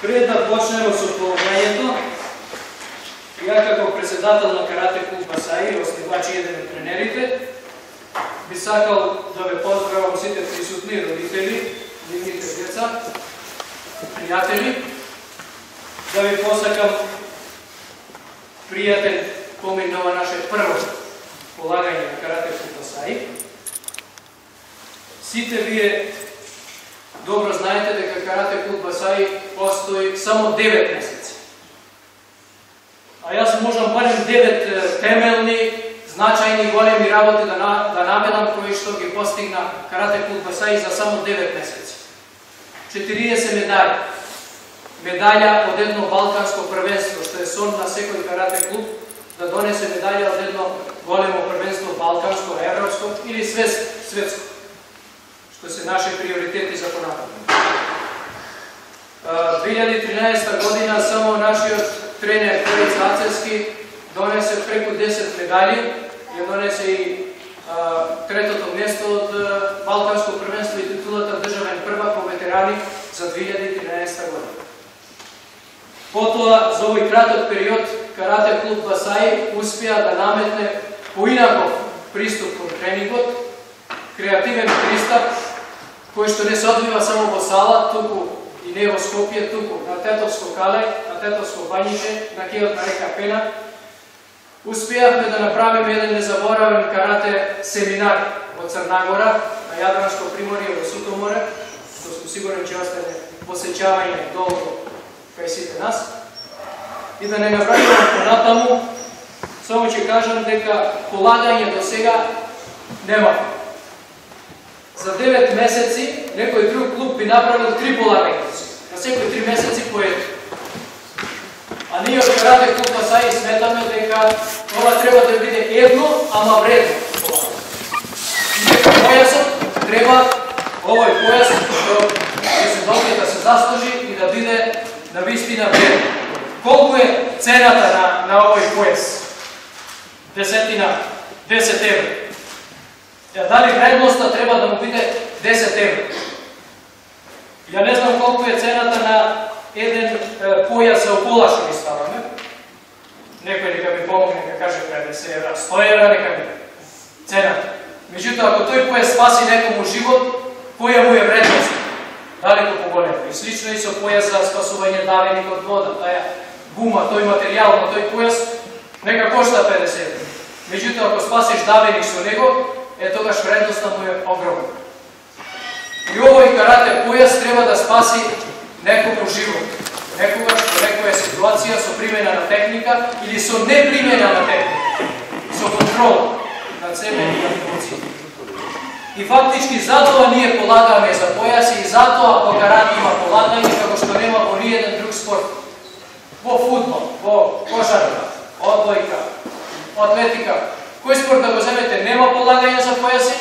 Пред да почнемо со полагањето, ја како председател на Карате клуб Басаи, основач и еден од тренерите, би сакал да ве поздравам сите присутни родители, нивните деца, пријатели, да ви посакам пријатен помен на ова наше прво полагање на Карате клуб Басаи. Сите вие добро знаете дека Карате клуб Басаи постои само 9 месеци. А јас можам барем 9 темелни, значајни, големи работи да набедам кои што ги постигна Карате клуб Басаи за само 9 месеци. 40 медали. Медаља од едно балканско првенство, што е сон на секој карате клуб, да донесе медаља од едно големо првенство балканско, европско или светско, што се наши приоритети за понатаму. 2013 година само нашиот тренер Феликс Ацевски донесе преку 10 медали, ја донесе и третото место од балканско првенство и титулата државен првак по ветерани за 2013 година. Потоа, за овој краток период, Карате клуб Басаи успеа да наметне поинаков приступ кон тренингот, креативен пристап, кој што не се одвива само во сала, туку и не во Скопје, туку на Тетовско кале, на Тетовско бањище, на кејот на река Пена. Успеавме да направиме еден незаборавен карате семинар во Црнагора, на Јадранско приморје, во Суто море, што сум сигурен че остане посеќавање долго кај сите нас. И да не навраќувам понатаму, само ќе кажам дека полагање до сега нема. За 9 месеци некој друг клуб би направил 3 полагања. На секој 3 месеци по едно. А ние од Карате клуб Басаи сметаме дека ова треба да биде едно, ама вредно полагање. И дека појасот треба овој појас што ќе се добие да се заслужи и да биде на вистина вредно. Колку е цената на овој појас? 10 евро. Дали вредноста треба да му биде 10 евро? Ја не знам колку е цената на еден појас за окола што ги ставаме. Некој нека ми помогне, нека каже 50 евра, 100 евра, нека ми цената. Меѓутоа, ако тој појас спаси некому живот, која му е вредност? Далеко поголема. И слично и со појас за спасување давеник од вода, таа гума, тој материјал на тој појас, нека кошта 50 евра. Меѓутоа, ако спасиш давеник со него, тогаш вредноста му е огромна. И овој карате појас треба да спаси некому живот. Некогаш во некоја ситуација со примена на техника или со непримена на техника, со контрол над себе и над емоциите. И фактички затоа ние полагаме за појаси и затоа во карате има полагање како што нема во ниеден друг спорт. Во фудбал, во кошарка, одбојка, атлетика. Кој спорт да го земете нема полагање за појаси,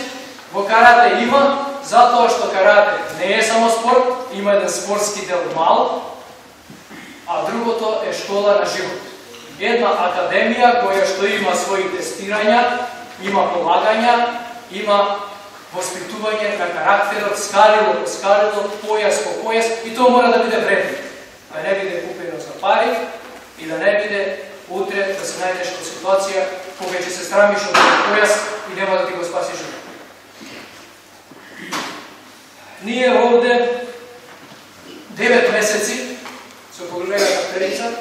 во карате има, затоа што карате не е само спорт, има еден спортски дел мал, а другото е школа на живот. Една академија која што има своји тестирања, има полагања, има воспитување на карактерот, скалило по скалило, појас по појас, и тоа мора да биде вредно. Да не биде купено за пари и да не биде утре да се најдеш во ситуација кога ќе се срамиш од појас и нема да ти го спаси живот. Ние овде 9 месеци со колегата Феликса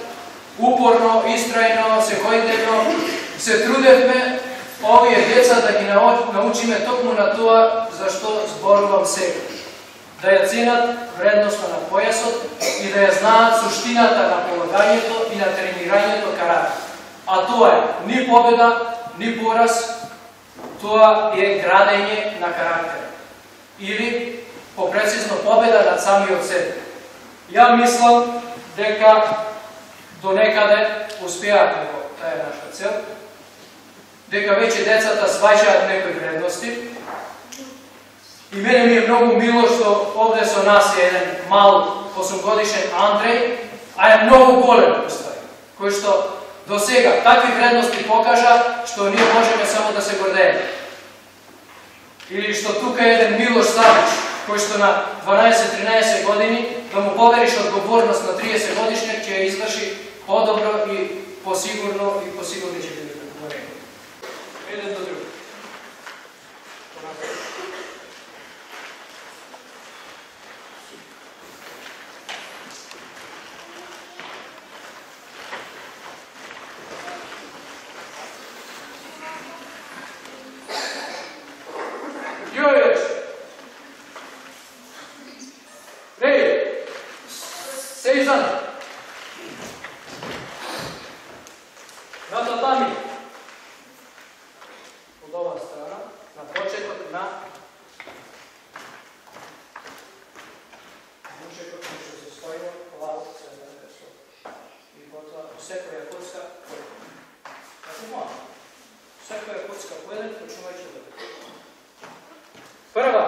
упорно, истрајно, секојдневно се трудевме овие деца да ги научиме токму на тоа за што зборувам сега. Да ја ценат вредноста на појасот и да ја знаат суштината на полагањето и на тренирањето карате. А тоа е ни победа, ни пораз, тоа е градење на карактер. Или, попрецизно, победа над самиот себе. Ја мислам дека до некаде успеавме во таа наша цел, дека веќе децата сваќаат некои вредности. И мене ми е многу мило што овде со нас е еден мал 8-годишен Андреј, а е многу голем уствари, кој што до сега такви вредности покажа што ние можеме само да се гордееме. Или што тука е еден Милош Савич, кој што на 12-13 години да му повериш одговорност на 30 годишник ќе ја изврши подобро и посигурно и посигурно ќе биде говорено. Еден до друг. На татами, од оваа страна, на почетот на мушекот кој што се стои лав и потоа секоја коцка како може. Секоја коцка по еден, почнувајќи да бъде. Прва.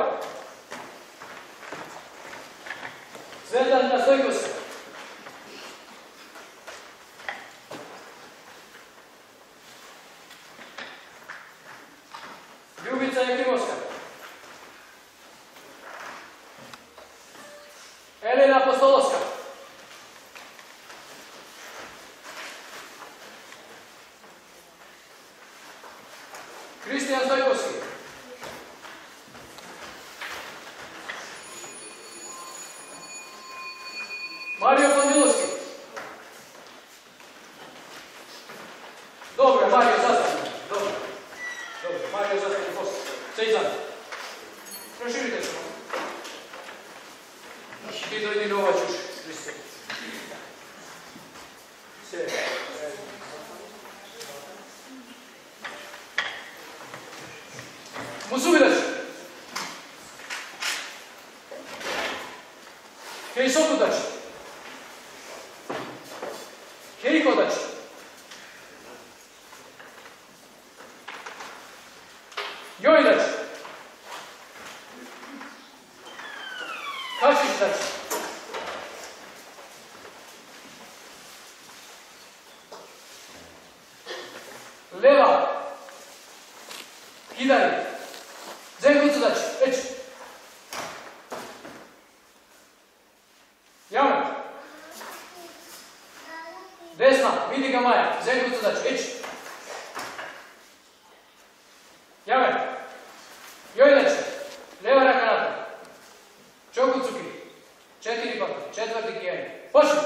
Звездан на Стојковска. Љубица Јакимовска. Елена Апостоловска. Кристијан Стојковски. Марио Пандиловски. Добре, Марио застани. Добре. Марио застани после. Сејзан. Проширите што. Ти дојди на ова чуш, Христо. Се. Мусувидаш. Хеј сокуташ. Хеј кодаш. Јојдаш. Кашишташ. Лева. Кидари. Зенгуцудач. Еч. Јаме. Десна. Види га Маја. Зенгуцудач. Еч. Јаме. Јојдач. Лева рака напред. Чокуцуки. 4 пати. Четврти кијање. Почни.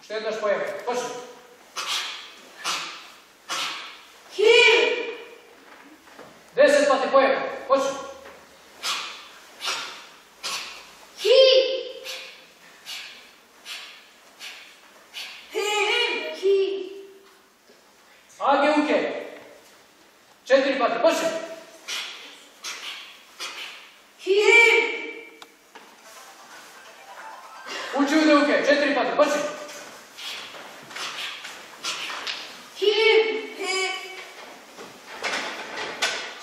Што еднаш појака. Почни. 10 пати појака. Почни. Аге уке. 4 пати. Почни. Учи уде уке. 4 пати. Почни.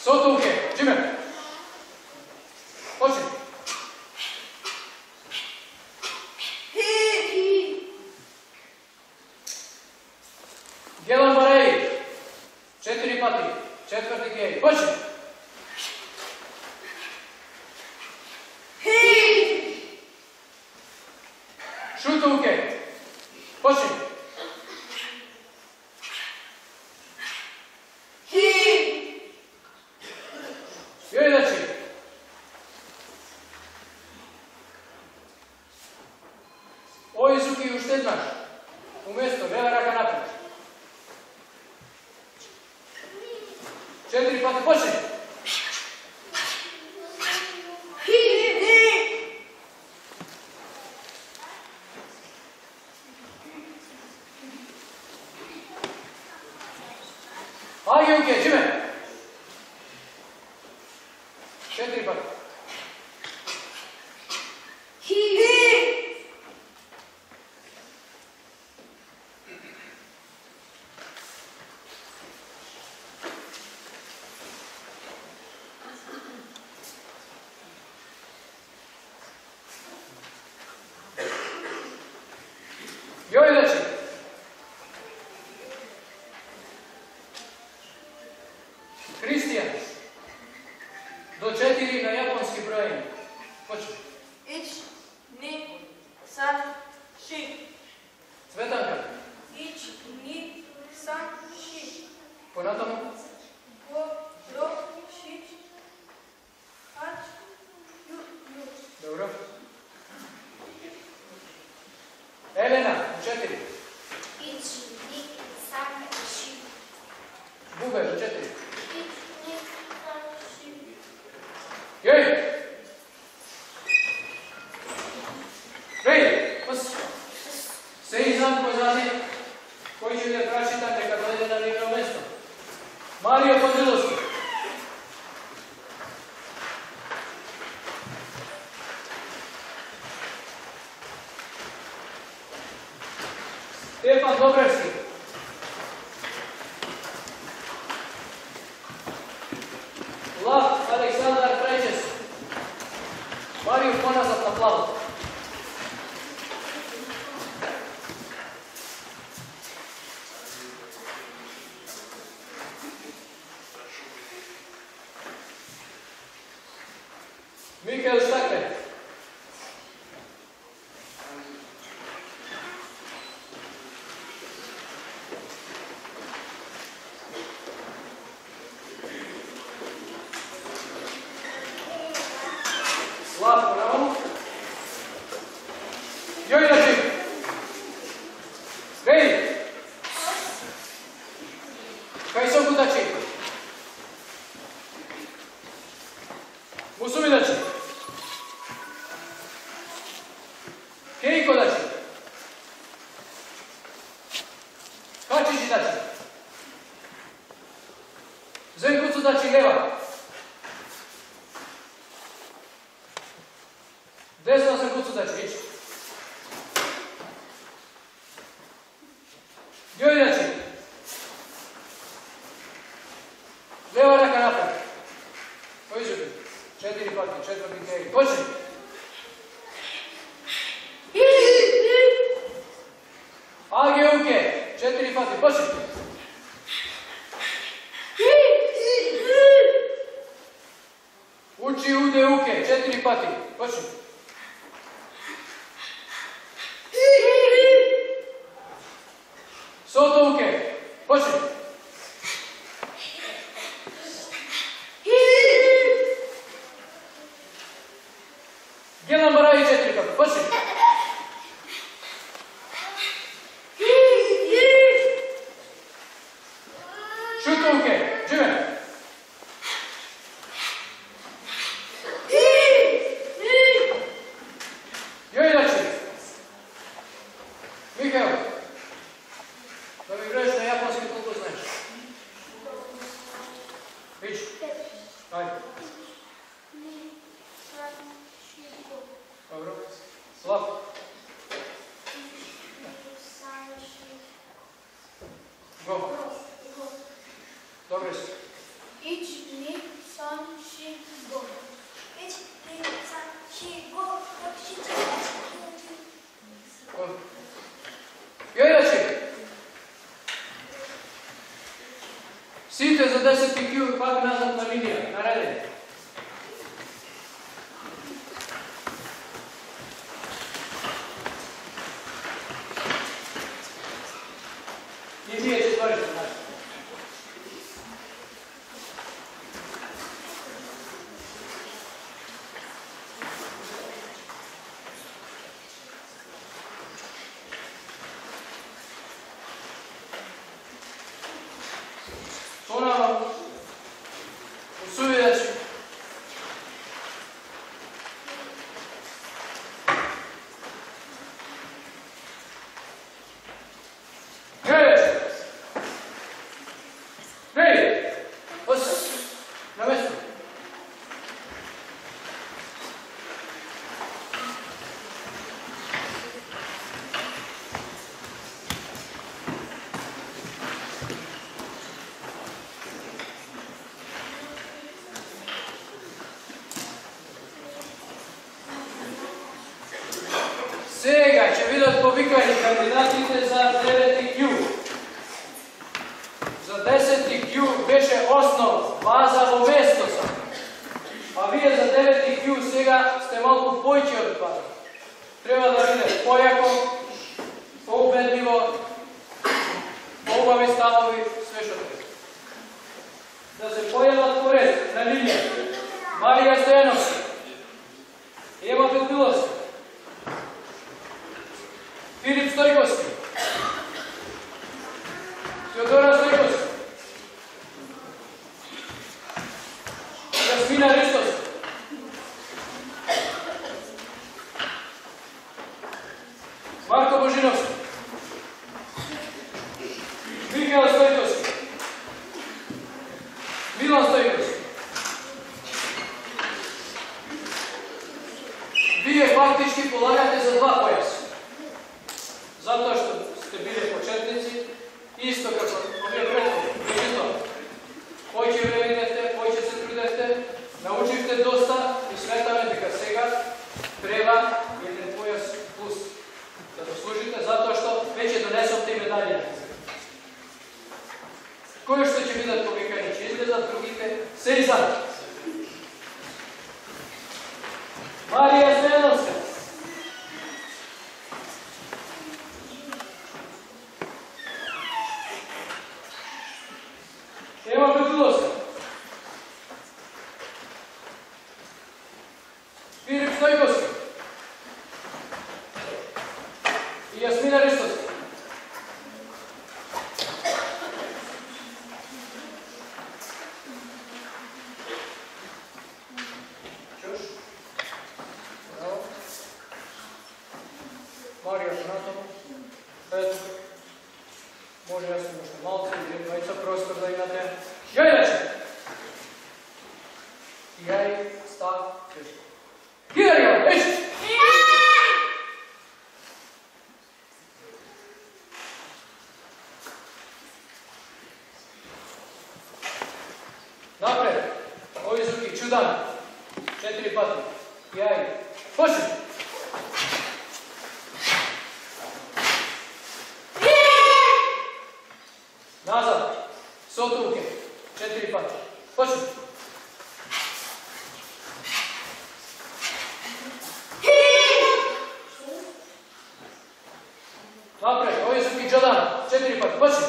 Сото уке. Джиме. Почни. Гелан Бареи. 4 пати. Четврти кијање. Почни. Шуто уке. Почни. Јојдачи. Ојзуки уште еднаш. Уместо лева рака напред. 4 пати. Почни. Аге уке. Джиме. 4 пати. Стефан Добревски. Лав Александар Трајчес. Марио поназад на плаво. Михаил Штаклен. Славко Рамонов. Јојначи. Веји. Кајсо Гудачи. Мусумидачи. Кейко дачи. Качичи дачи. Зенкуцу дачи лева. Десна Зенкуцу дачи, ич. Јој дачи. Лева рака напред. Кој зуби? 4 пати, 4 геј. Почни. Аге уке, 4 пати, почни. Учи уде уке, 4 пати, почни. Сото уке, почни. Гелан барави 4 пати, почни. Шутовке, живе. Јојдачи. Михаил. Да ми играеш на јапонски, колко знаеш? Виж. Ајде. Добро. Слав. Го. Добре си. Ич, ни, сан, ши, го. Ич, ни, сан, ши, го. Јојдачи. Сите за 10 кју пак назад на линија. Нареден. И вие четврите, значи. Понавно, усувидачи. Јојдачи. Веји. Ос. На место. Сега ќе бидат повикани кандидатите за 9 кју. За 10 кју беше основ, база во место сам. А вие за 9 кју сега сте малку појќе од база. Треба да биде појако, поубедливо, поубави ставови, све што треба. Да се појават поред на линија. Марија Стојановски, Ема Петмиловски, Филип Стојковски, Теодора Стојковски, Јасмина Ристовски, Марко Божиновски, Михаил Стојковски, Милан Стојковски. Вие фактички полагате за 2 појаса. Затоа што сте биле почетници, исто како овие претходни. Меѓутоа, повеќе време имате, повеќе се трудевте, научивте доста и сметаме дека сега треба еден појас плюс да заслужите, затоа што веќе донесовте и медали. Кои што ќе бидат повикани, ќе излезат, другите се изад. Марија Сменовска. Ема Петуловска. Филип Стојковски. И Јасмина Ристовска. Чуш? Браво. Марија Фанатова. Ето. Може јас сум уште малце, или двајца простор да имате. Јајаче! Јај, став, тешко. Кидарио, еш! Напред. Ови звуки, чудан. 4 пати. Јај. Почни! Назад. Со туке. 4 пати. Почни! Напред. Ови звуки, чудан. 4 пати. Почни!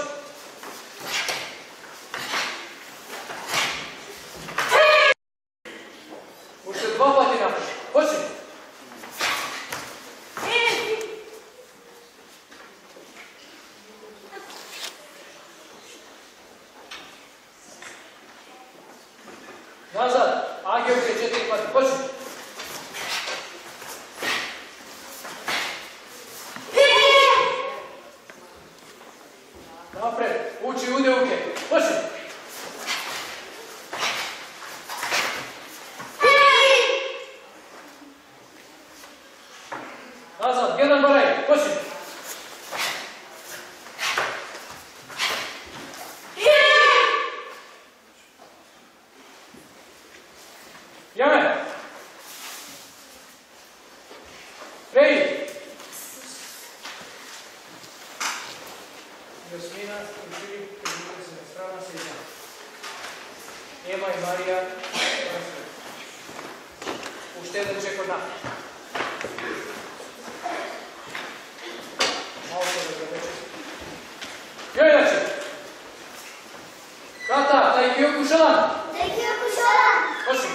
Уште 2 пати напред. Почни! Назад. Агиовке 4 пати. Почни! Напред. Учи удеуке. Почни! Назад. Гедан Барај. Почни! Јаме! Преди! Јасмина и Филип, кажите се на страна, се изна. Ема и Марија, уште еден чек од напред. Малко да завече. Јајаче! Ката, Тајкио Кушалан! Тајкио Кушалан! Почни!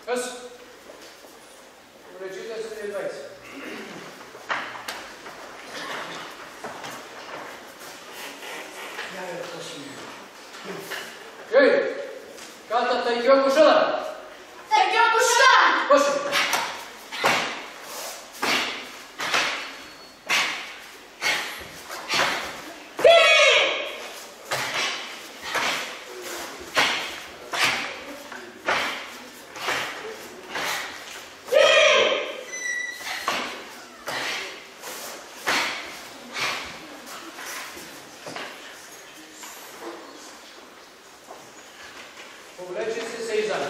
Къс? Уречите се 20. Јај! Ката Тајкио Кушалан! Тајкио Кушалан! Почни! Повлечи се изан.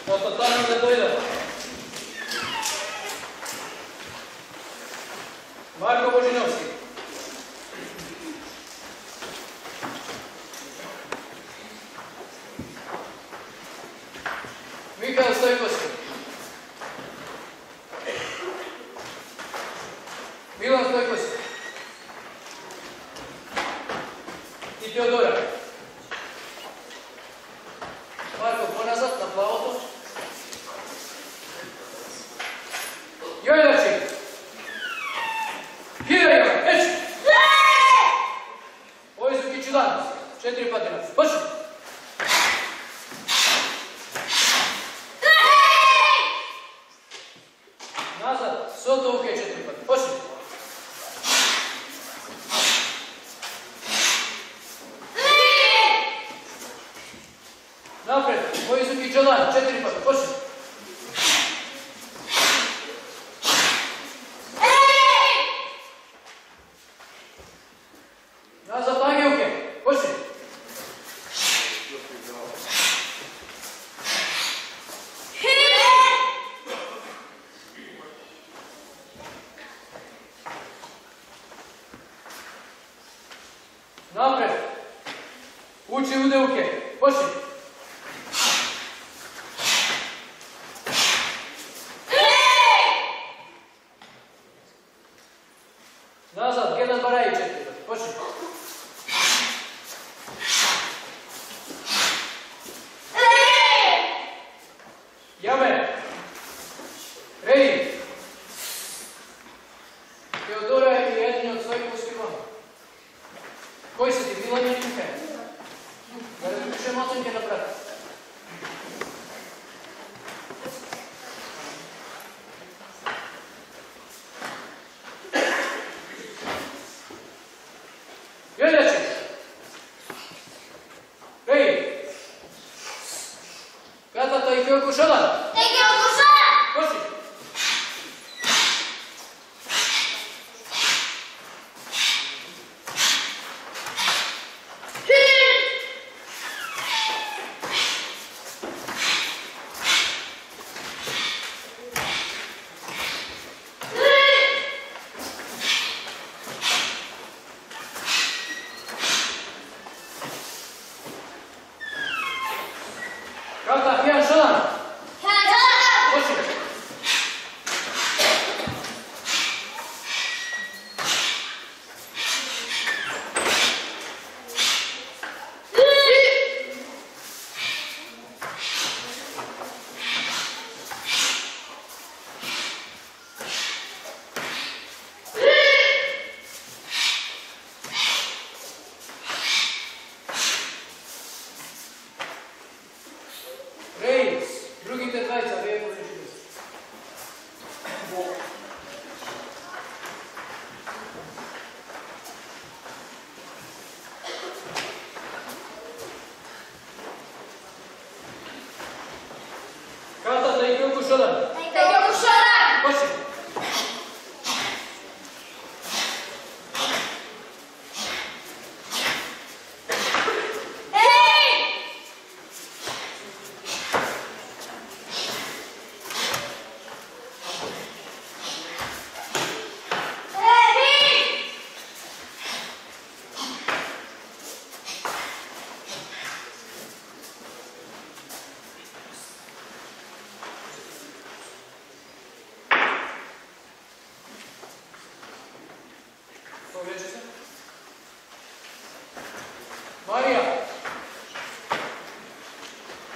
Пототано не дојде. Марко Божиновски. Михаил Стојковски. Милан Стојковски. И Теодора. Марко, поназад на плавото. Јојачи. Хидајо. Сото уке 4 пати. Почни. Напред. Мојзуки Джолан 4 пати. Почни. Назад Ангелке. Почни. Напред. Учи уделке. Почни. Назад. Генат Бараи 4 пати. Почни. Јаме. Реди. Теодора е еден од своји муслимани. Кој се ти Милан или Михаил? Да разпишем оценке на брат. Јелјачи. Реди. Катата и Кеоку Шалан. Почни. Ката Хиан Шалан. Почни. Рейнс, другите двајца вие поречите. Катата и Кеоку Шалан. Почни. Повлече се. Марија.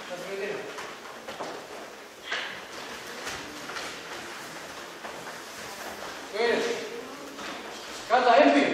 Надведена. Дојдеш. Ката Емпи.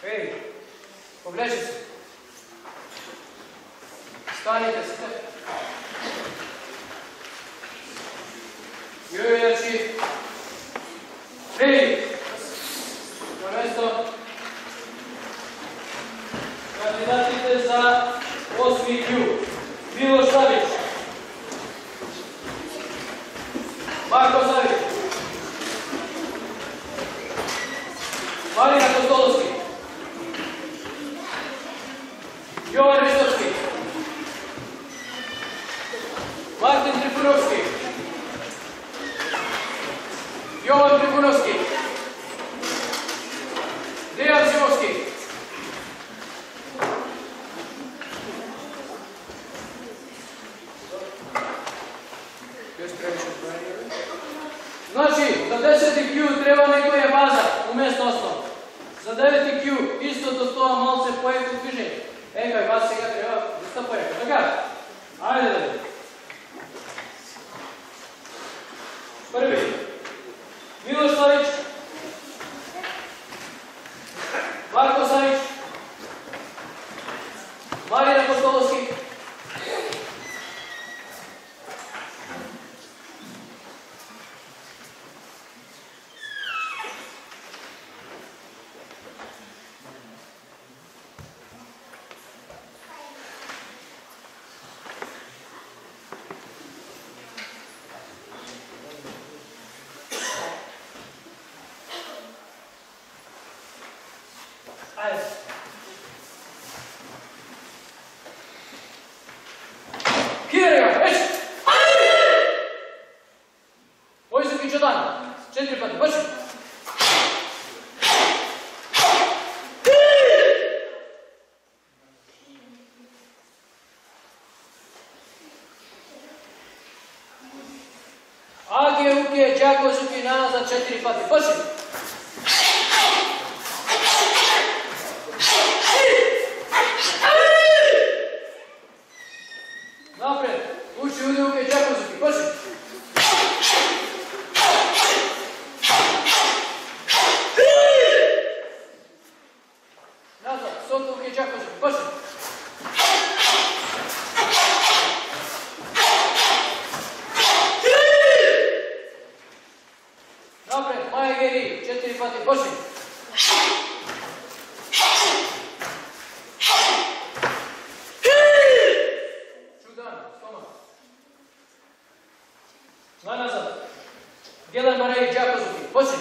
Ей, повлече се. Станите сите. Јојачи. Ей, на место. Кандидатите за 8 Q. Милош Савич. Марко Савич. Марина Костоловски. Јован Ристовски. Мартин Значи, за 10 Q треба некоја база, уместо основа. За 9 Q истото тоа малце поеко движење. Кај вас сега треба доста поеко, така? Ајде да видим. Први. Милош Савич. Марко Савич. Марина Костоловски. Đako Zuki nazad 4 pati. Počni. Napred. Uči u ruke Đako Zuki. Počni. Nazad. Sot ruke Đako Zuki. Počni. Počni. Čudan, stomak. Na nazad. Djelan Marej Đako Zuki. Počni.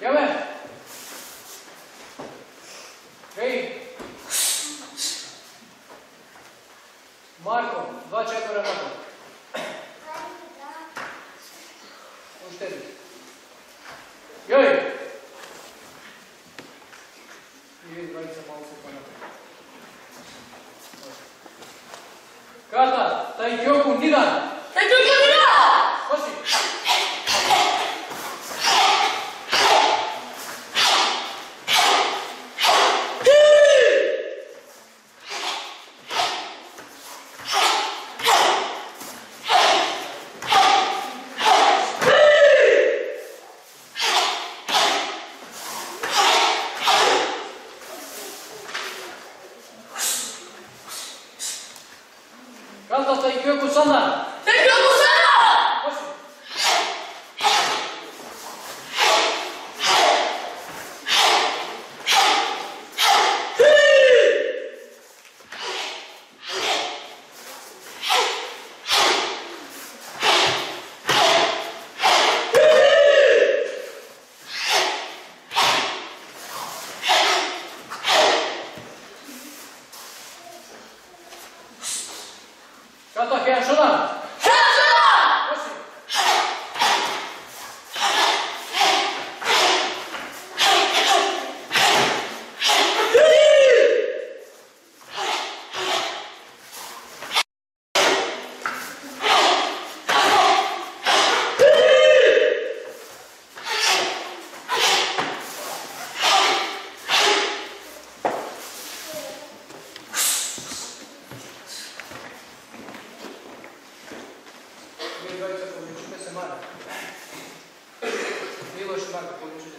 Jeme? Hej! Marko, 2 četvora napad. Uštedi. Joj! I vidi dvajica malo se pa napad. Kata, taj Kyoku Nidan! Taj Kyoku Nidan! Počni! Kata, taj Kyoku Sandan! Taj Kyoku Sandan! Počni! Kata, Heian Shodan! Heian Shodan! Počni! Miloš i Marko, povučite.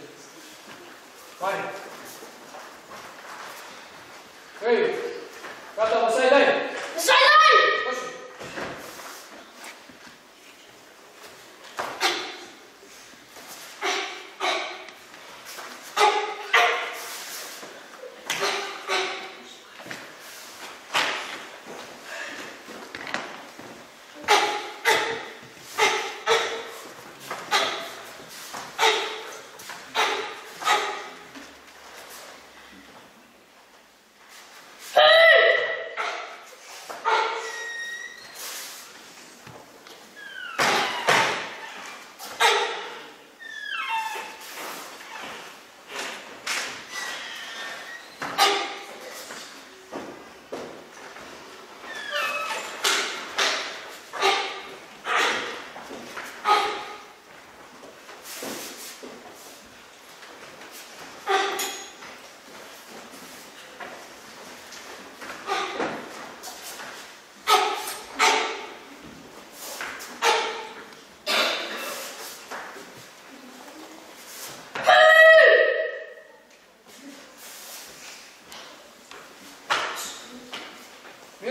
Mari. Hej! Kata, Vasaj daj! Vasaj daj! Počni!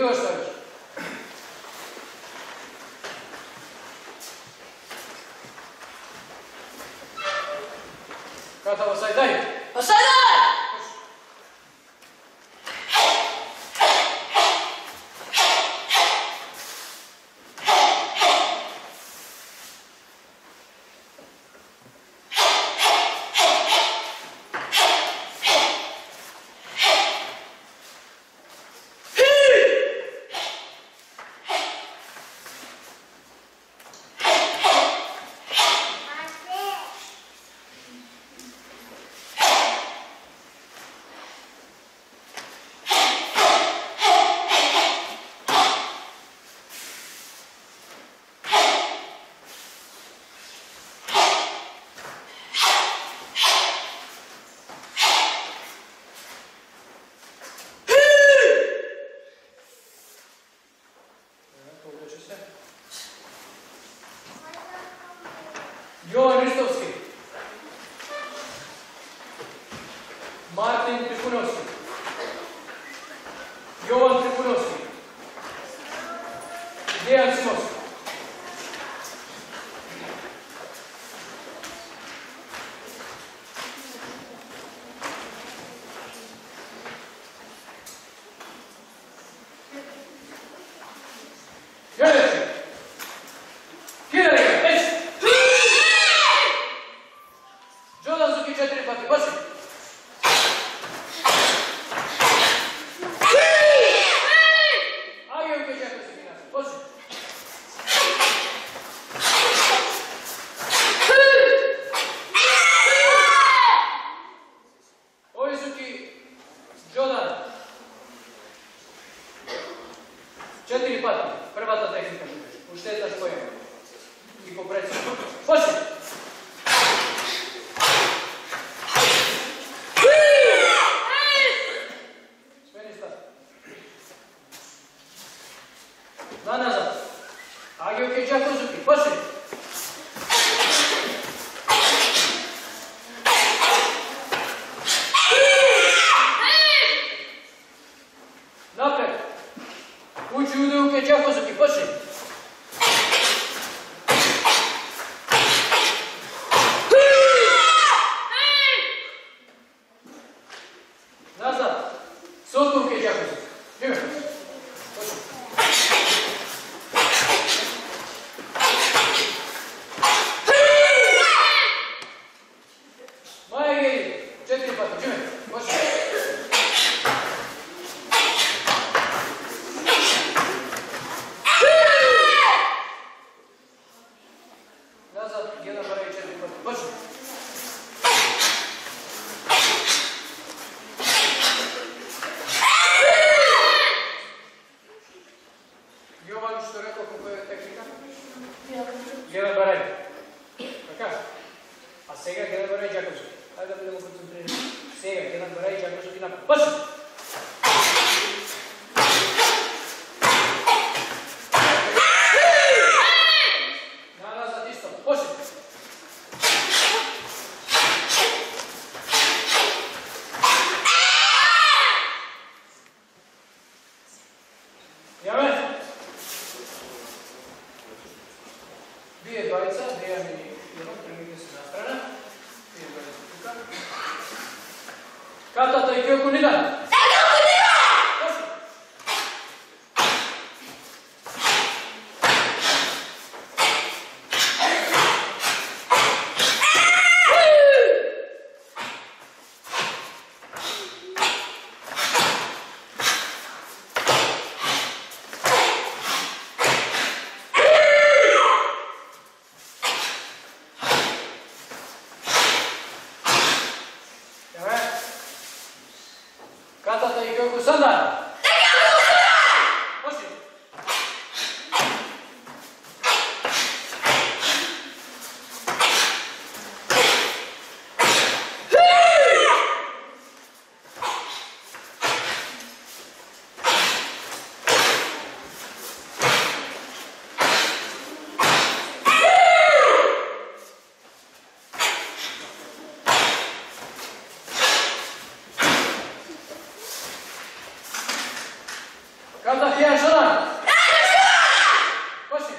Ио ставиш. Ката Басај, дај! Басај, дај! Јован Ристовски, Мартин Трифуновски, Јован Трифуновски, Дејан Симовски. Четири пати. Првата техника. Уштеташ поема. И по прецену. Почни! Смени стат. На назад. Агио Кејџако Зуки. Почни! Напред. Учи Удео Кејџако Зуки. Почни! Назад. Сотко Кејџако Зуки. Живе. Почни. Маја Гејди. 4 пати. Живе. Почни. Назад, 1 барај 4 пати. Почни. Јован, што рекол како е техника? 1 барај. Така? А сега 1 барај Ѓако Зуки. Ајде да бидемо концентрирани. Сега 1 барај Ѓако Зуки напред. Почни. Вие двајца, Дејан и Иван, премите се настрана. Вие двајца тука. Катата и Ѓоко Нидан. Ѓоко Нидан! Почни. Ката Хијан Шодан. Почни.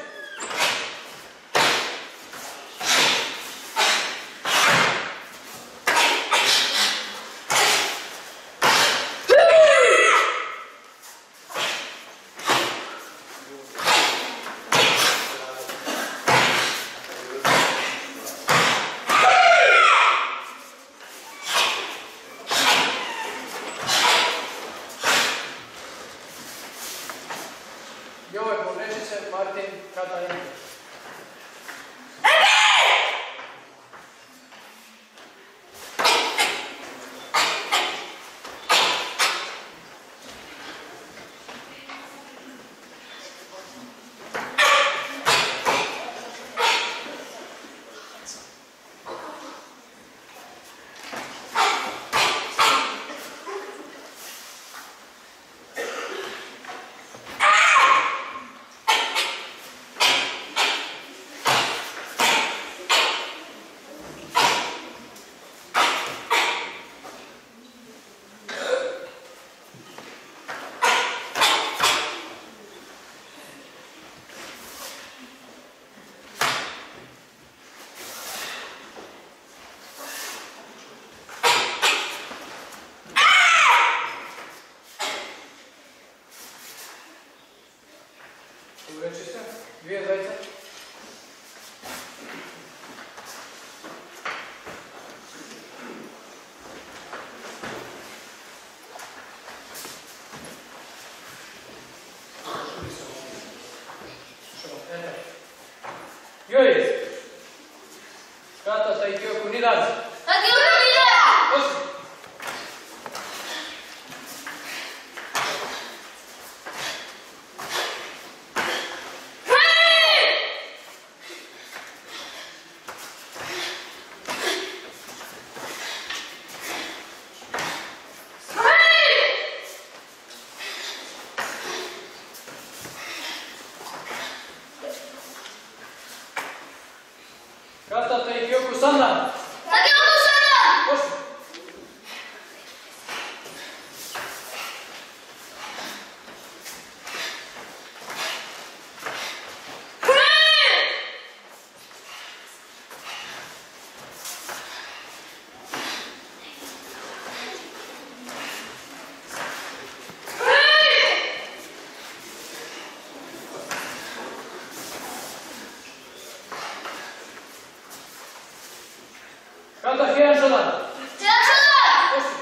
Јове повречи се Мартин Катајн. Повречи се, вие двајца. Јој, Ката Тајкиоку Нидан. Тајкиоку Нидан! Почни. Ката Тајкиоку Сандан. Тајкиоку Сандан! Почни. Ката Хијан Шодан. Хијан Шодан! Почни.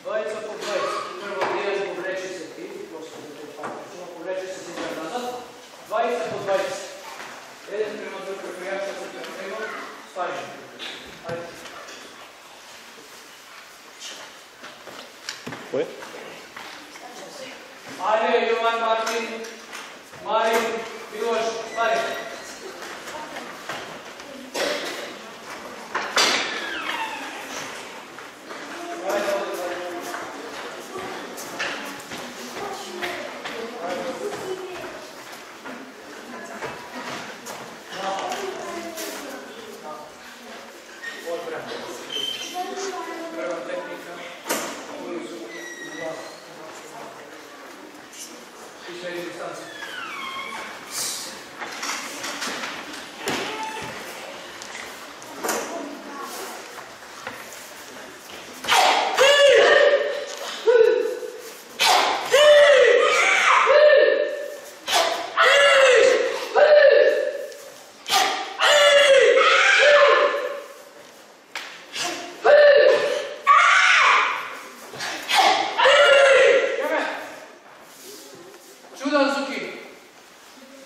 Двајца по двајца. Прво Дијас повречи се ти, после да те пакачува, повречи се ти назад. Двајца по двајца. Еден према друг како ја се према него, стаји. Ајде. Кој? Ајде, Јован, Мартин, Марин, Милош, стаји. Прва техника, и следи дистанција.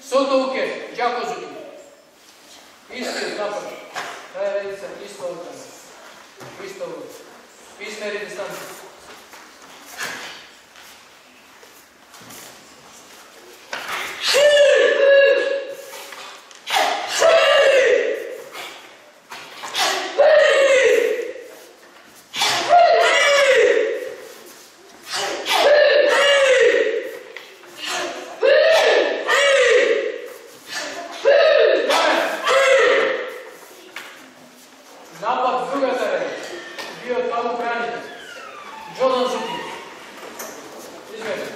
Сото уке, Ѓако Зуки. Исти напад. Тај редица исто одбрана. исто измери дистанција. Напад другата ред. Био таму браните. Джордан Зуки. Измери.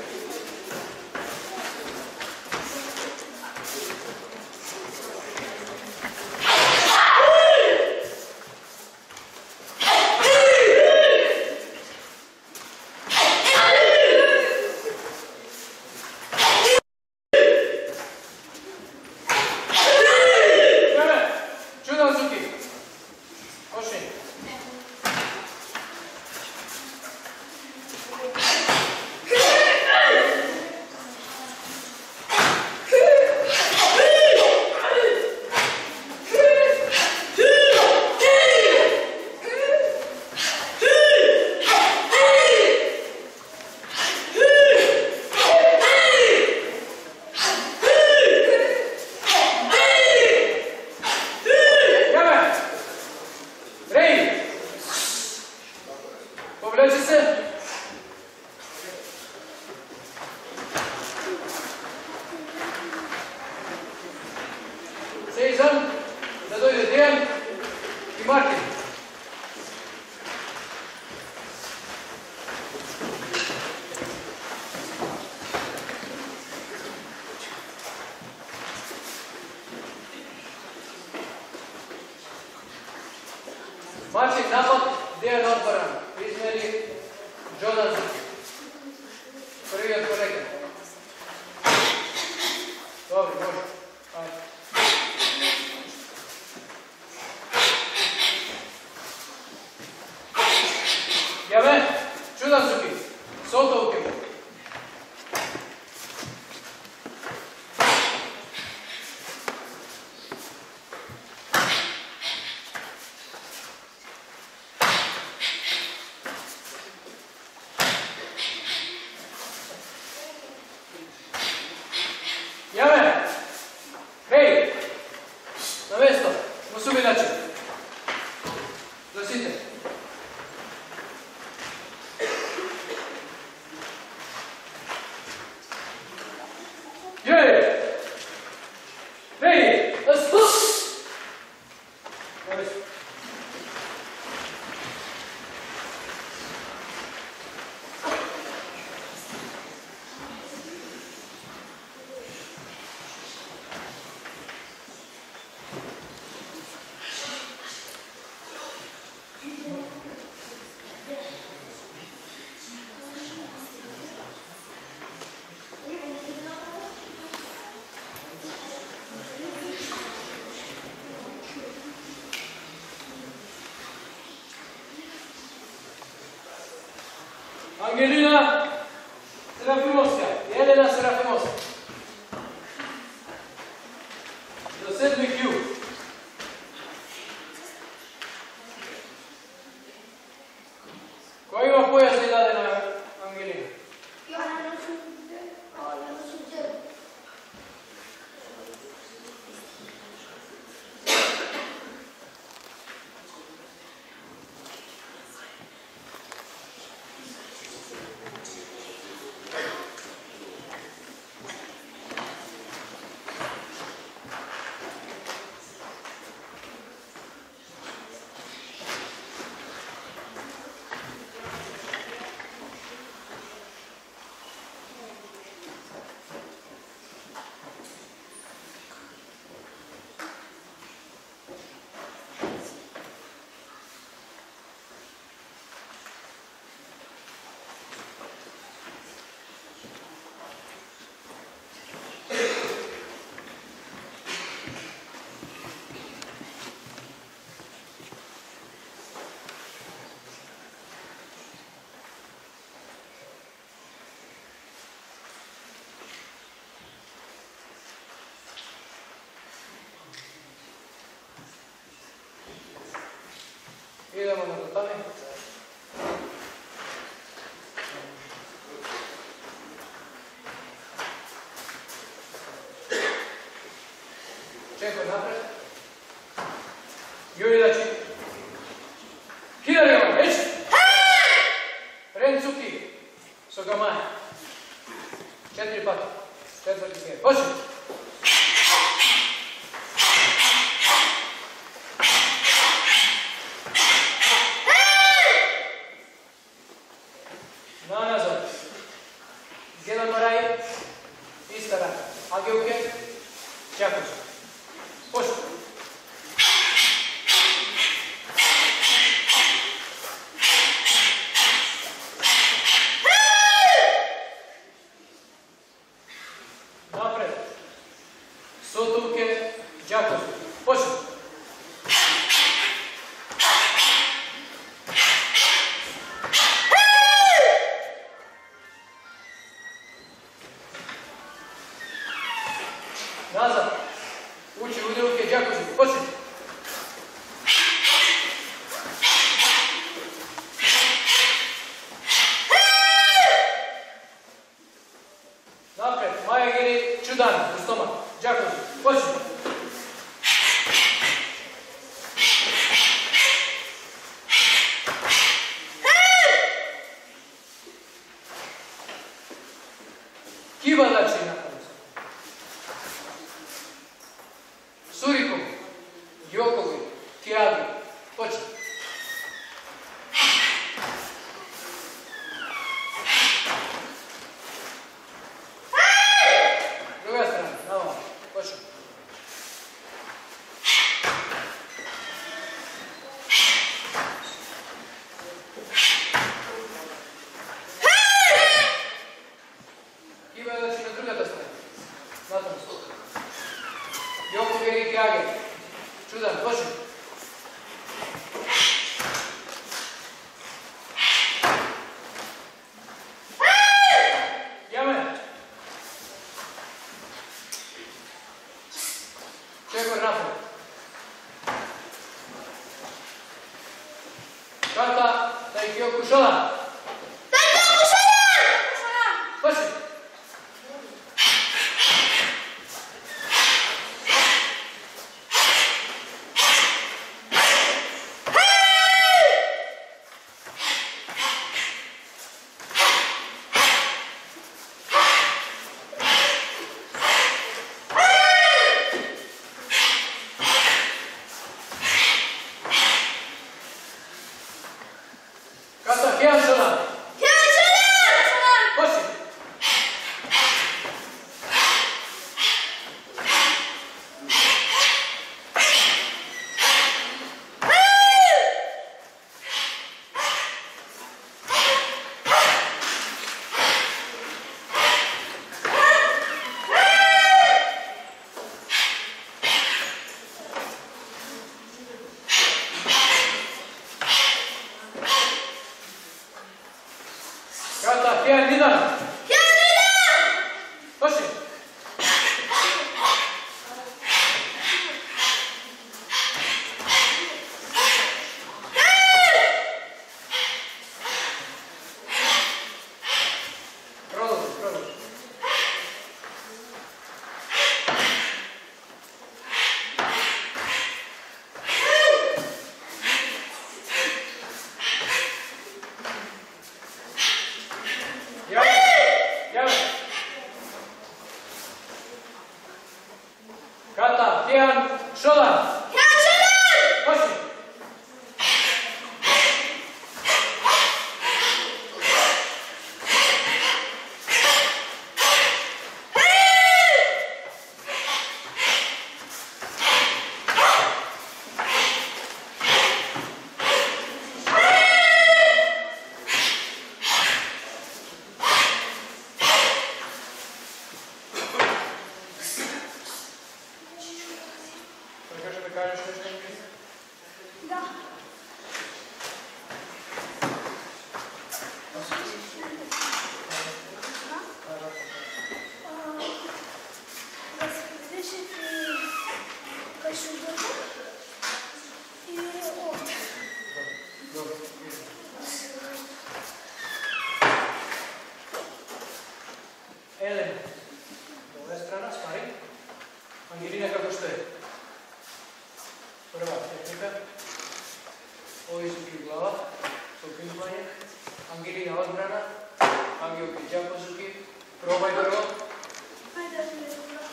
Джордан Зуки. Почни. Повлечи се. Сезам, да дојде Дејан и Мартин. Мартин напад, Дејан одбрана. Измери Джордан Зуки. Првиот колега. Добро, може. Ајде. Јаве, Джордан Зуки. Солта у тебе. Јаве! Хеј! На место! Во суби начин! За сите! Јеј! Хеј! Спус! На место! Ангелина Серафимовска, Елена Серафимовска. За 7 Q. Кој има појас да даде на Ангелина? Idemo na tatami. Čekaj napred. Jurilači. Kidarimo, već. Rencuki. Sogamaje. 4 pati. 4 smjer. Počni. Nazad. Jedan maraj. Ista raka. Agilke. Čakuć. Počni. Napred. Sotuvke. Čakuć. Počni. Nazad. Uči udjelke Đaković. Počni. Napred. Majagiri Čudan. U stomak. Đaković. Počni. Kivadači napred. Surikov, Jokovi, Kijagi, počni. Druga strana, na ovom, počni. Kivadači na drugata strana, na tom sluka. Jokovi i Kijagi. Čudan, počni. Jame. Čekor napred. Kata, taj Kyoku Shodan. Počni. Kata Kyan Shodan. глава, сопинување, Ангелина одбрана, Ангелки Џакозуки, пробај прво. Ајде, добро.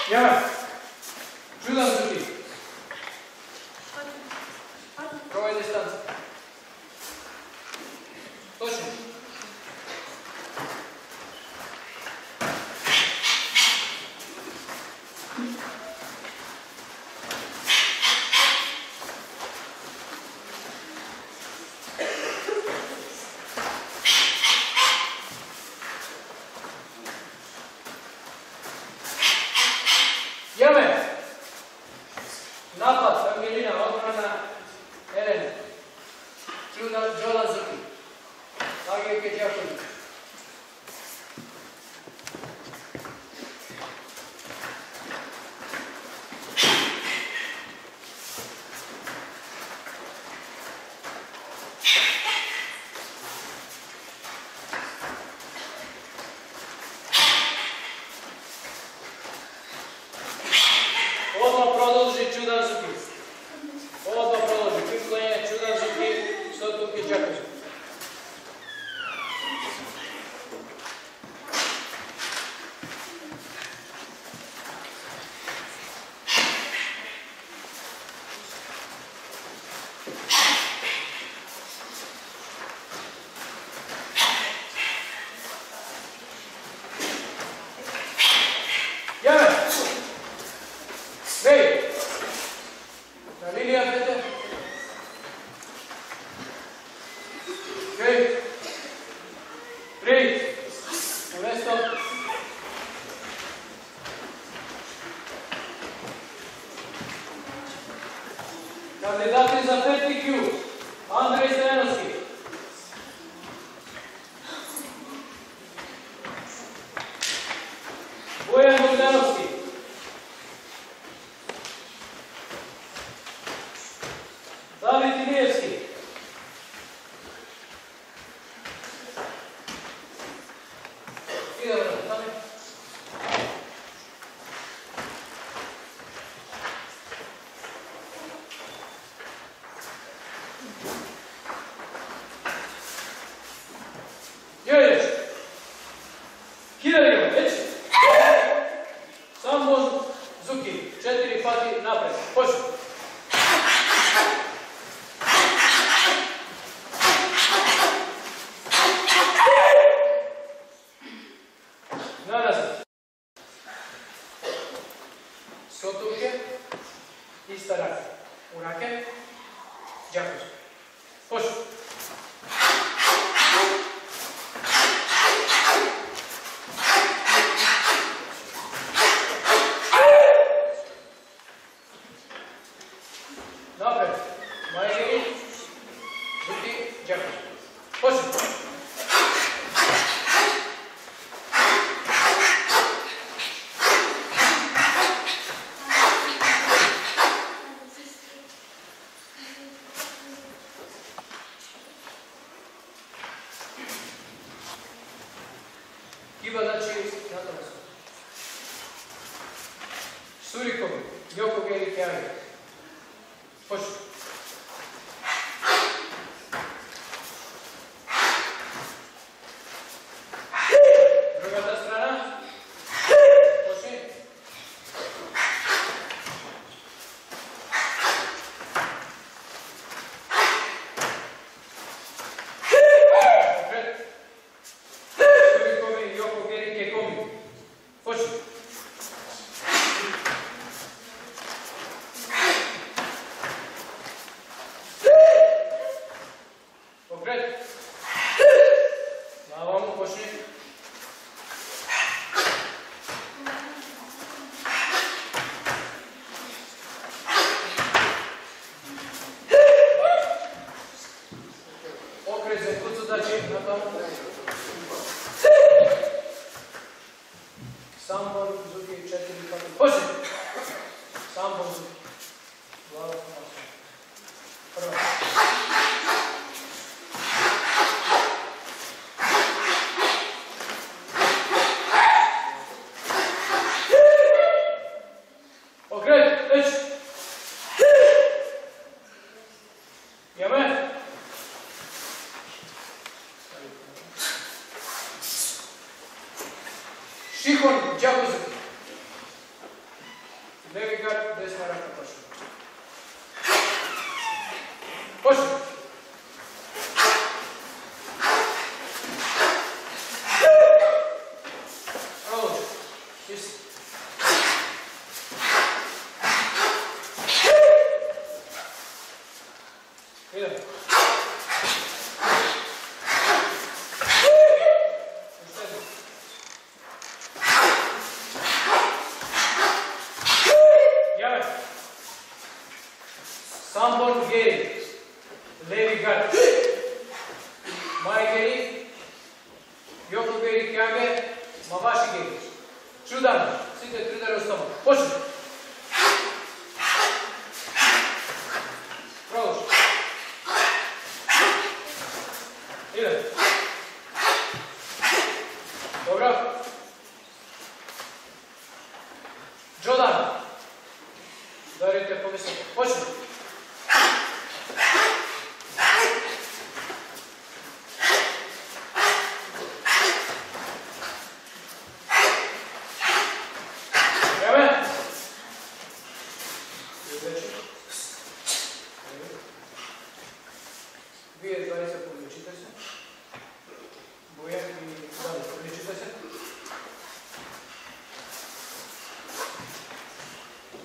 Ја, чудан Зуки. Пробај дистанца. Точно. Јаме! Напад, Ангелина, одбрана, Елена. Джодан Зуки. Ангелке Џакозуки. Одма продолжи Чудан Зуки. Одма продолжи. Пиплење Чудан Зуки, Сотуки Џакозуки. Јаме! Веј! На линија двете. Веј! Три! На место. Кандидати за 5 Q. Андреј Стојановски. Бојан Богдановски. Давид Илиевски. Иде врата, таме. Јојдеш. Хиляди го, веќе. Само Зуки, 4 пати напред. Почни. Назад. Сотуке, иста рака. У раке, Џакозуки. Почни. Напред. Мајгери, Зуки, Џакозуки. Почни. Ива значи на тоа место. Сурикови, Јоко Гери Кјари. Почни. Другата страна. Почни. Напред. Сурикови, Јоко Гери Кекоми. Почни. Самбон, Зуки, 4 пати. Почни! Самбон, Зуки. Глава, паса. Прва. Окрет, теч. Јаме. Шихон, џако Зуки. Леви гард, десна рака почни. Почни. Продолжи. Чисти. Идем. Самбон Гери, леви гард, Мај Гери, Јоко Гери Кјаге, Маваши Гери. Чудан, сите тридари остама. Почни. Продолжи. Идем. Добро. Джодан. Дарите повисоко. Почни. Вие двајца повлечите се. Бојан и Дали, повлечите се.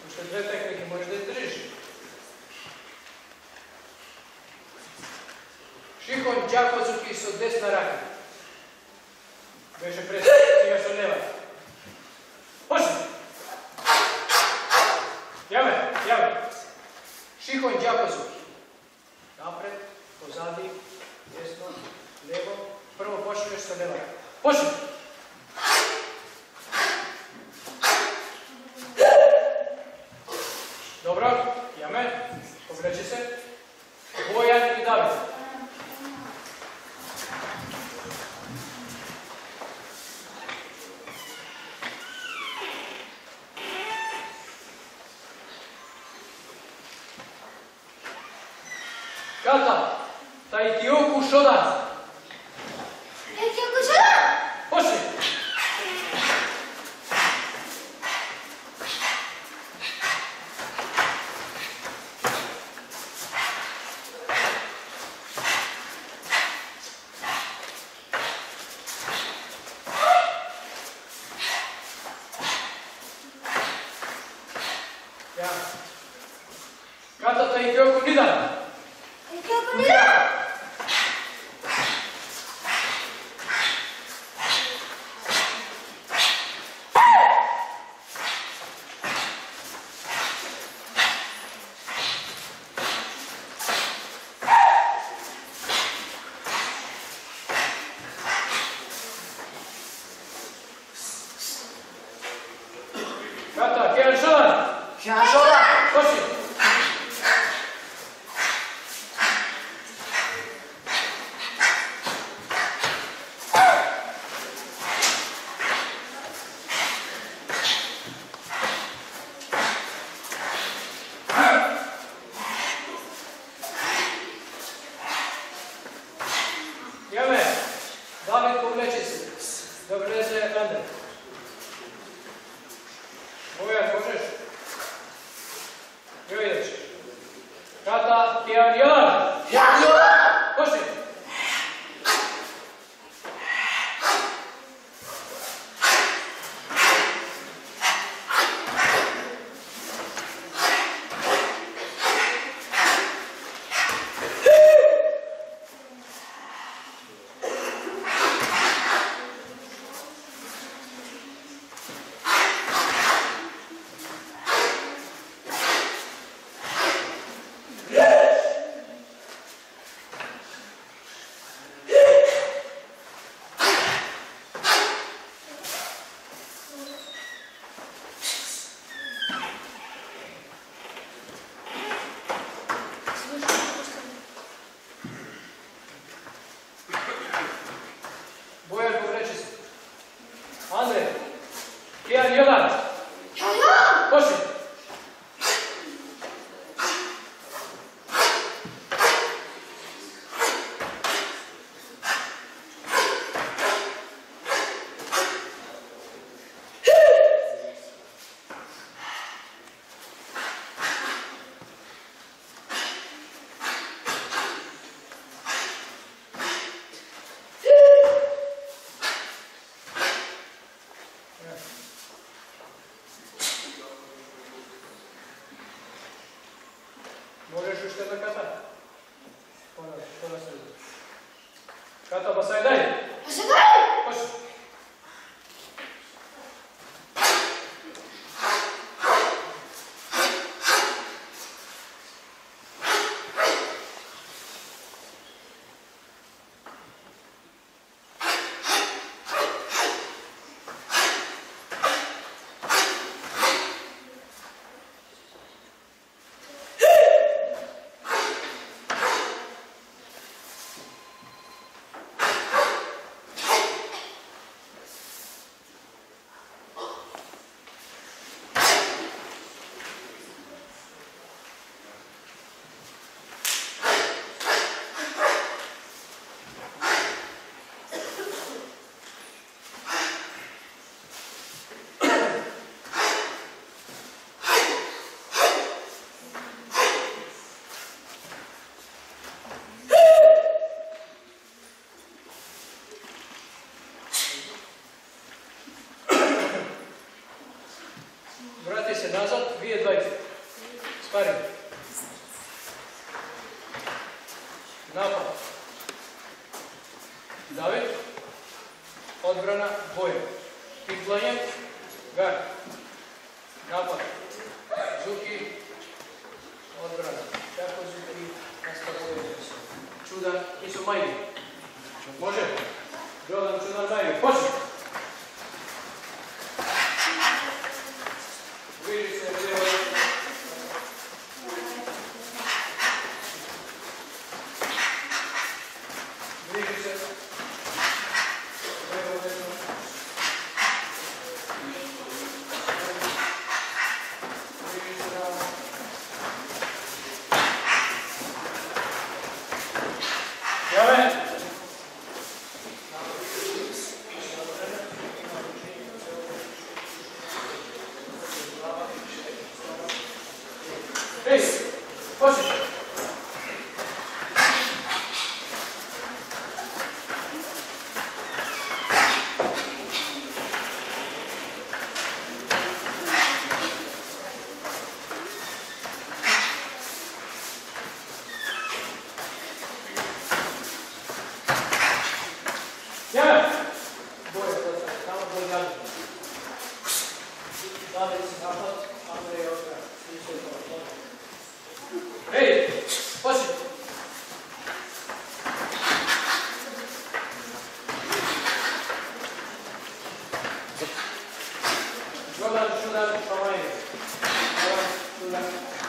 Уште две техники можеш да издржиш. Шихон џако Зуки со десна рака. Беше пред, сега со лева. Почни. Јаме. Шихон џако Зуки. Напред, позади, десно, лево. Прво почнеш со лева. Почни! Добро, јаме. Повлечи се. Бојан и Давид. Ката, Тајкиоку Шодан. Тајкиоку Шодан. Почни. Ја. Ката Тајкиоку Нидан. Ката, Кеан Шодан. Почни. Јаме. Давид повлечи се. Да влезе Андре. Бојан, можеш? Јо идеш. Ката Кеан Јован. Почни. басај Јодан. Почни. Можеш уште да ката? Кона се. Ката басај дај. Почни. Врати се назад, вие двајте. Спари. Напад. Давид. Одбрана, бој. Пиклање. Гар. Напад. Зуки. Одбрана. Како Зуки наставува. Чудан и со мајки. Може? Джодан Чудан мајки. Почни.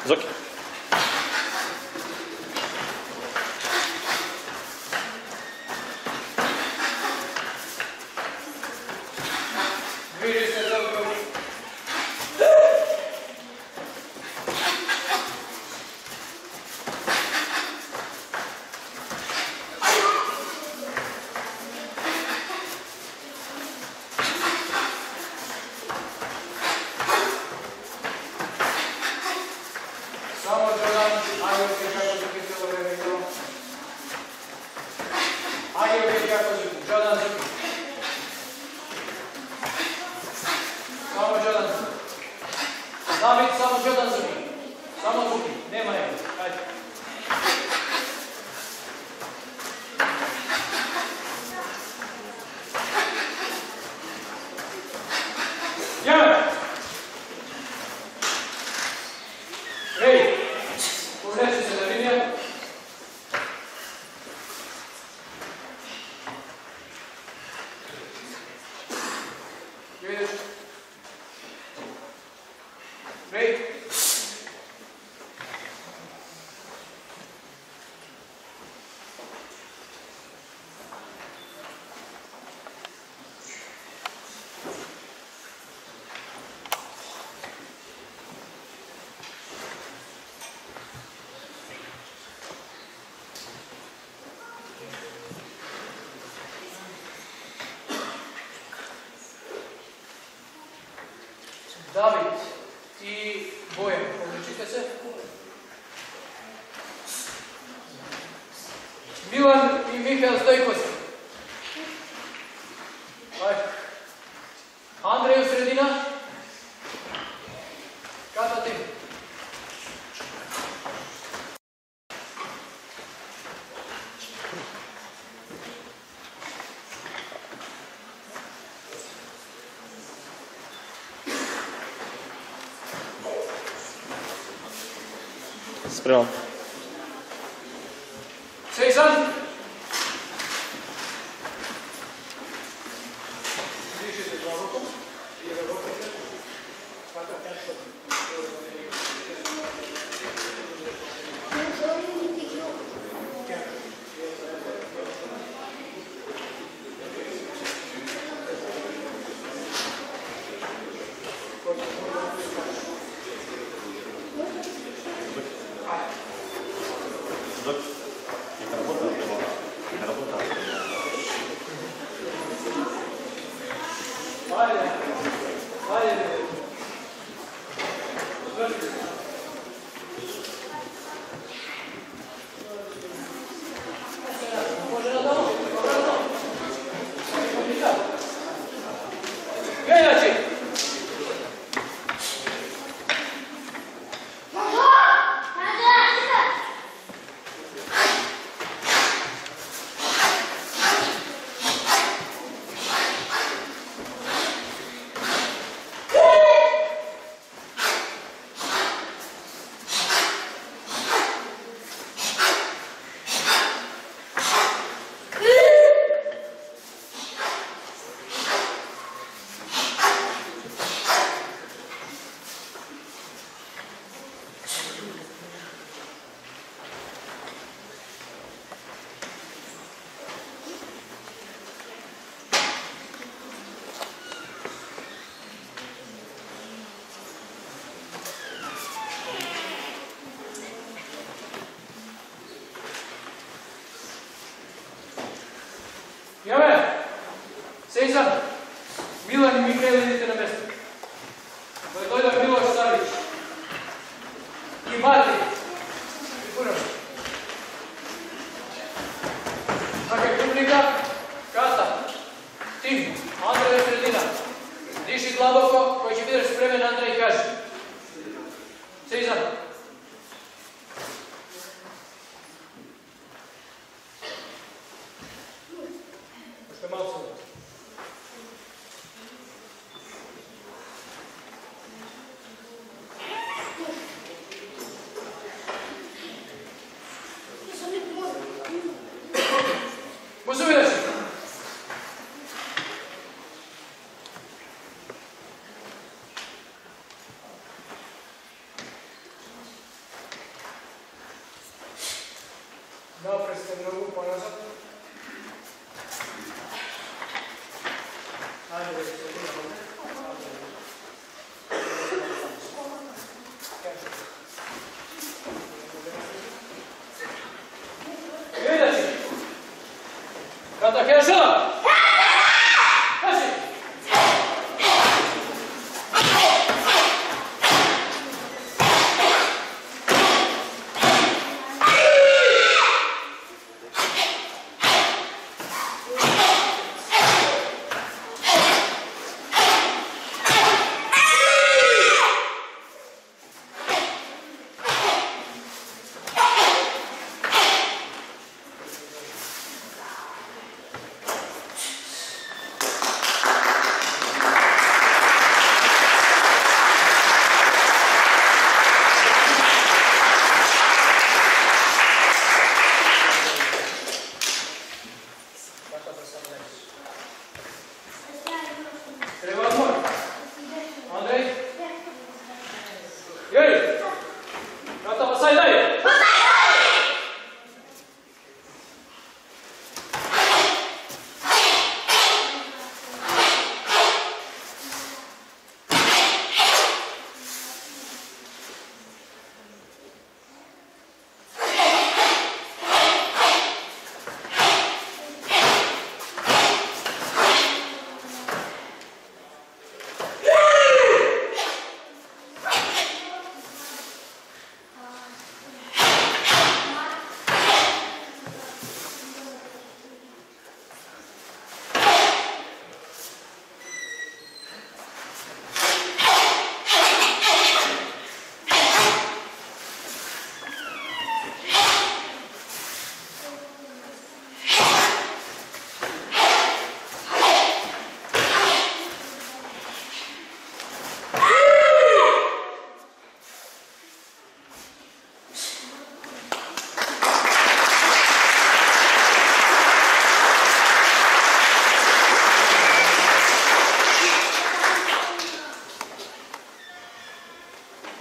Зоки. Движи се dobro. Само Джордан, ајде ќе како Зуки цело време. Ајде ќе како Зуки, Джордан Зуки. Само Джордан Зуки. Давид, само Джордан Зуки. Само Зуки, нема него. Ајде. Јаве! Ей! Повлечи се на линија. Видиш? Ей! Давид и Боjan. Обличите се. Милан и Михаил Стојковски. Андреј у средина. Ката ти. Спремам. Сейсан.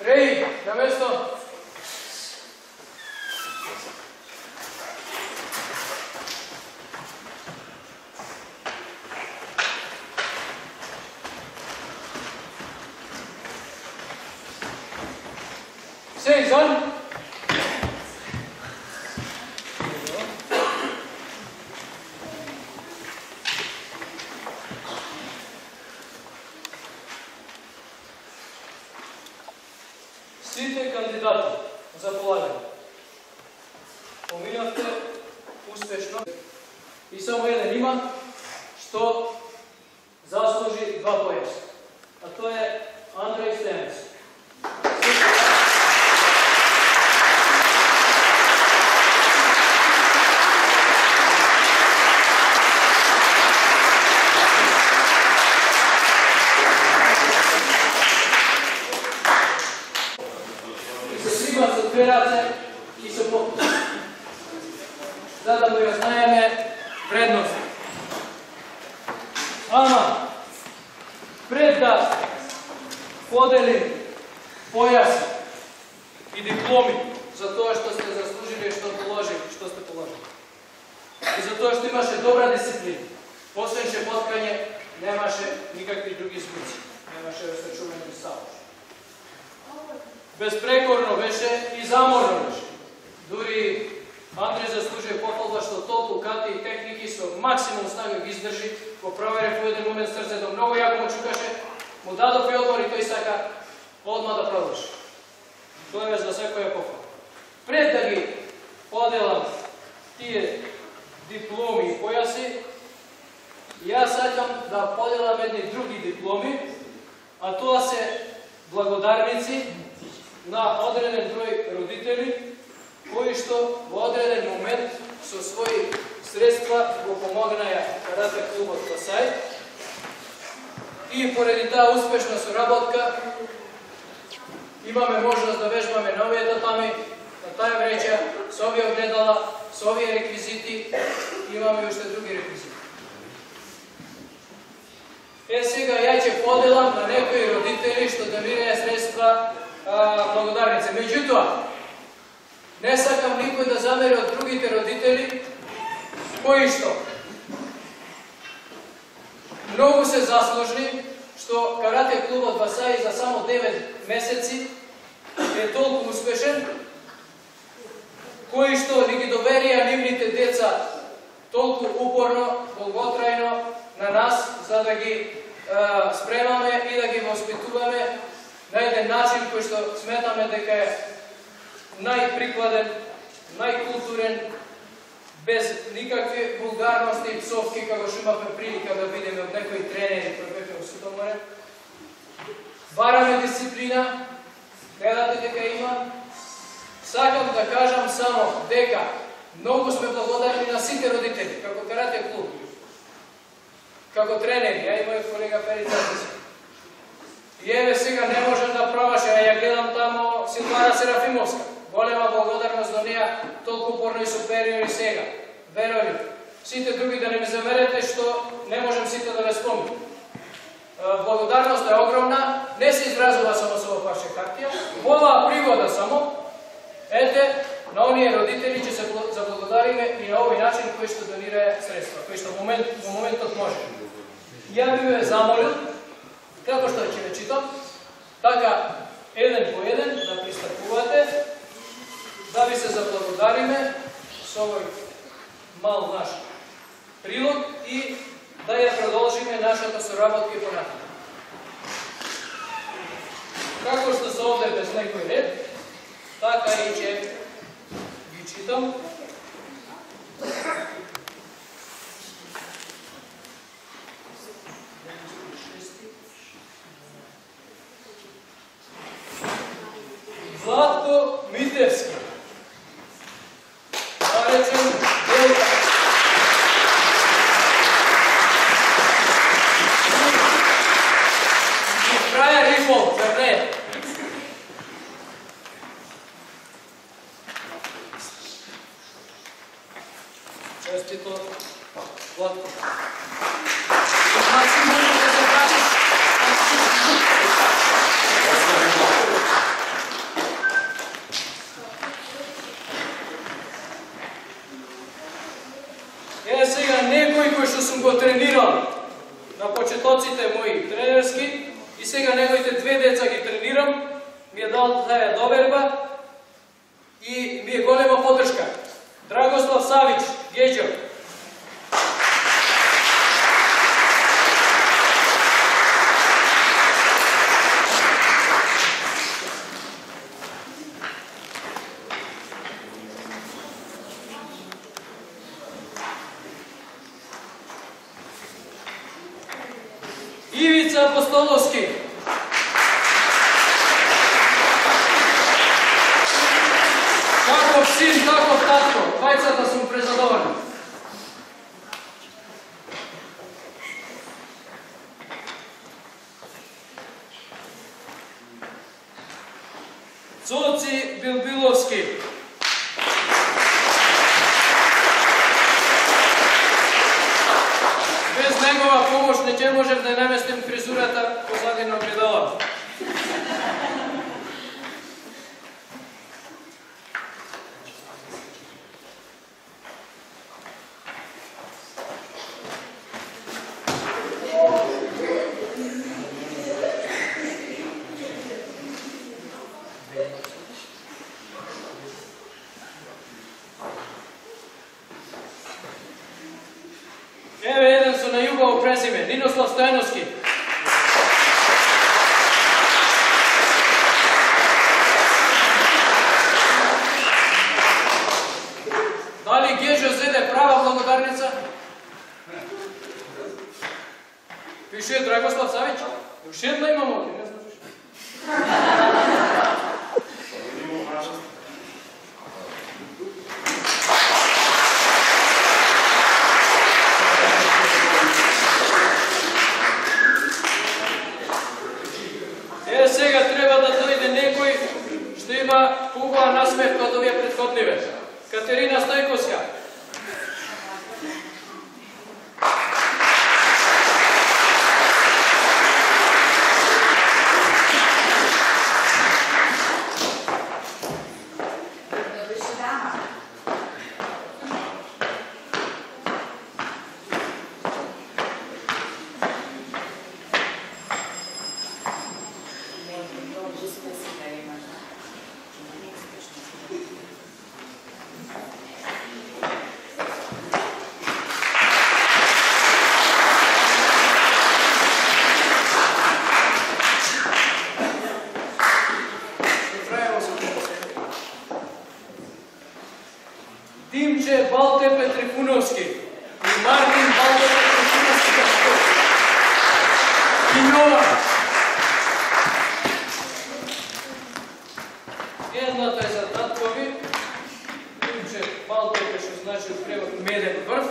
Реи, на место. Се извън. Сите кандидати за полагање поминавте успешно и само еден има што заслужи 2 појаса, а тоа е Андреј Стенец. Со две раце и со покус, за да го ја знаеме вредност. Ама, пред да поделим појаси и дипломи за тоа што сте заслужили и што сте положили, и за тоа што имаше добра дисциплина, освен шепоткање, немаше никакви други звуци, немаше растачување сауш. Безпрекорно беше и заморно беше. Дури Андреј заслужuje похвалба што толку кати и техники со максимум снага ги издржи, го проверев во еден момент срцето многу јако му чукаше, му дадов и одмор и тој сака одма да продолжи. Тоа е за секоја похвала. Пред да ги поделам тие дипломи и појаси, јас сакам да поделам едни други дипломи, а тоа се благодарници на одреден број родители кои што во одреден момент со своји средства го помогнаја карате клубот Пасај и поради таа успешна соработка имаме можност да вежбаме на овие татами, на таа мреќа, со овие огледала, со овие реквизити, имаме уште други реквизити. Сега ја ќе поделам на некои родители што донираја средства благодарници. Меѓутоа, не сакам никој да замери од другите родители кои што многу се заслужни што карате клубот Пасај за само 9 месеци е толку успешен, кои што ни ги доверија нивните деца толку упорно, долготрајно на нас, за да ги спремаме и да ги воспитуваме на еден начин кој што сметаме дека е најприкладен, најкултурен, без никакви вулгарности и псовки, како што имавме прилика да видиме од некои тренери кои беха во Сутоморе. Бараме дисциплина, гледате дека има. Сакам да кажам само дека многу сме благодарни на сите родители, како карате клуб, како тренери, ја и мојот колега Перица. И еве сега не можам да пробаше, а ја гледам тамо Силвана Серафимовска. Голема благодарност до неја, толку упорно и супериор и сега. Веројни. Сите други да не ми замерете што не можем сите да ве спомним. Благодарноста е огромна, не се изразува само со ова парче хартија. Во оваа пригода само, ете, на оние родители ќе се заблагодариме и на овој начин кој што донираја средства, кој што во моментот може. Ја би ве замолил, како што ќе ве читам, така еден по еден да пристапувате, да ви се заблагодариме со овој мал наш прилог и да ја продолжиме нашата соработка и понатаму. Како што се овде без некој ред, така и ќе ги читам. Златко Митевски, наречен Делка. И краја символ, зар не? Честито, Владко. Значи може да се вратиш. Сега некој кој што сум го тренирал на почетоците мои тренерски и сега неговите две деца ги тренирам, ми е дал таа доверба и ми е голема поддршка. Драгослав Савич, Геđo. Ивица Апостоловски. Каков син, каков татко, двајцата сум презадоволен. Цоци Билбиловски. Без негова помош не ќе можев да наместим фризурата позади на огледала. Еве еден со најубаво презиме, Нинослав Стојановски. Дали Геđo зеде права благодарница? Пише Драгослав Савич. Уште една имам овде, не знам зашто. Сега треба да дојде некој што има хубава насмевка од овие претходниве. Катерина Стојковска. Димче Балте Петрифуновски и Мартин Балте Петрифуновски. Кинова. Едната е за таткови. Димче Балте што значи од превод меден врв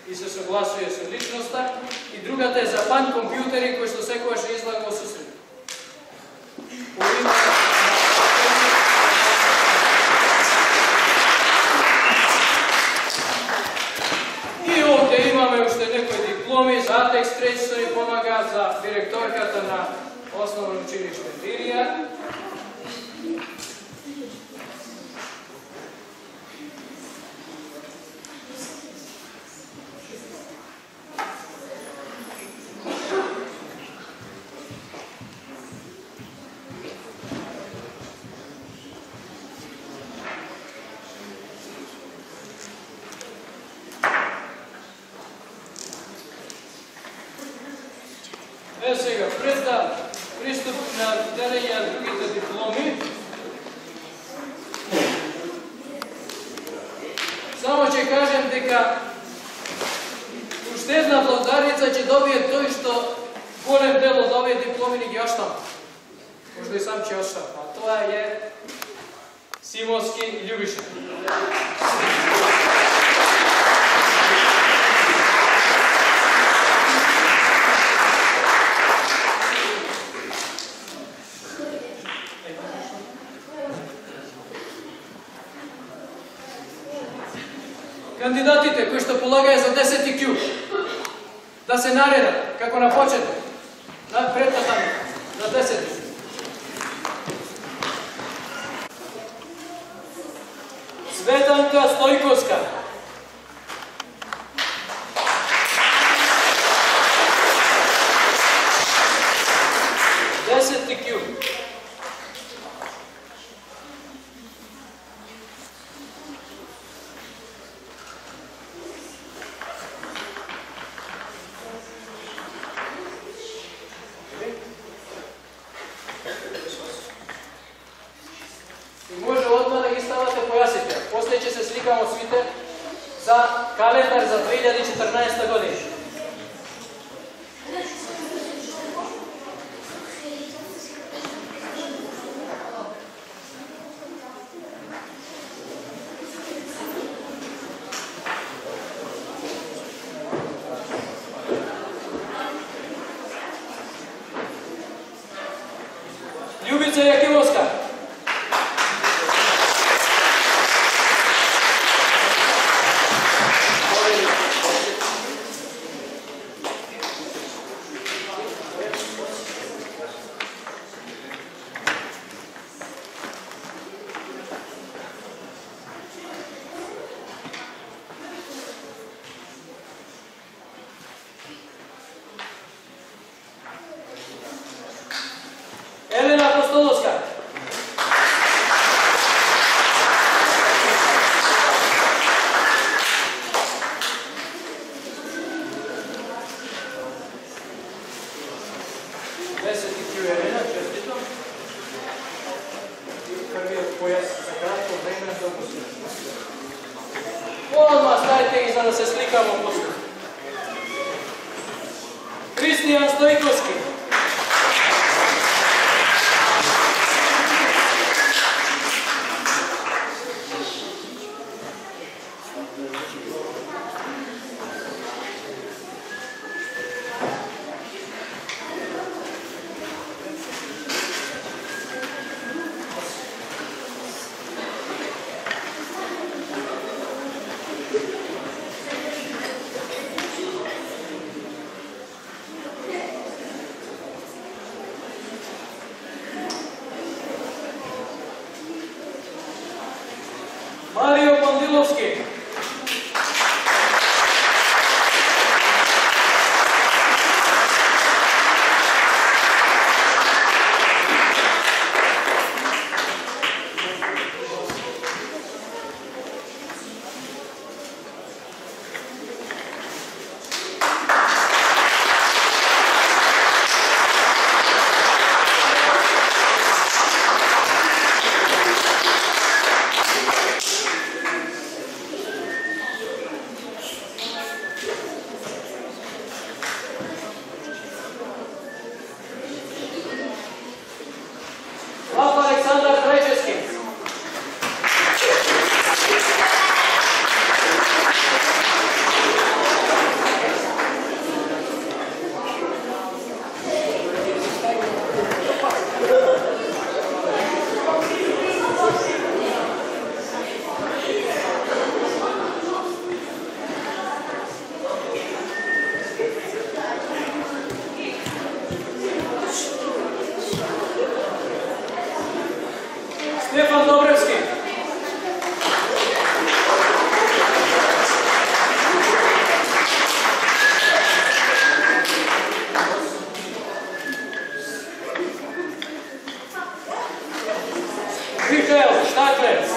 и се согласува со личноста. И другата е за фан компјутери кои што секогаш излага во сусрет. Имаме уште некои дипломи за Атекс Треќ што ни помага за директорката на Основно училиште Лирија. Сега, пред да приступ на делење на другите дипломи, само ќе кажем дека уште една благодарница ќе добие тој што голем дел од овие дипломи ни ги оштам. Можда и сам ќе оштам, а тоа е Симонски Љубиша. Кандидатите кои што полагаја за 10 Q да се наредат како на почеток. Напред натаму, за 10. Светанка Стојковска. И може одма да ги ставате појасите. После ќе се сликамо свите за календар за 2014 година. Љубица Јакимовска. Елена Апостоловска. Елена, честито. И првиот појас за кратко време долго слушам. Одма ставите ги за да се сликамо после. Кристијан Стојковски. Марио Мандиловски. Александър Трайчевски. Стефан Добревски. Михаил Штаклец.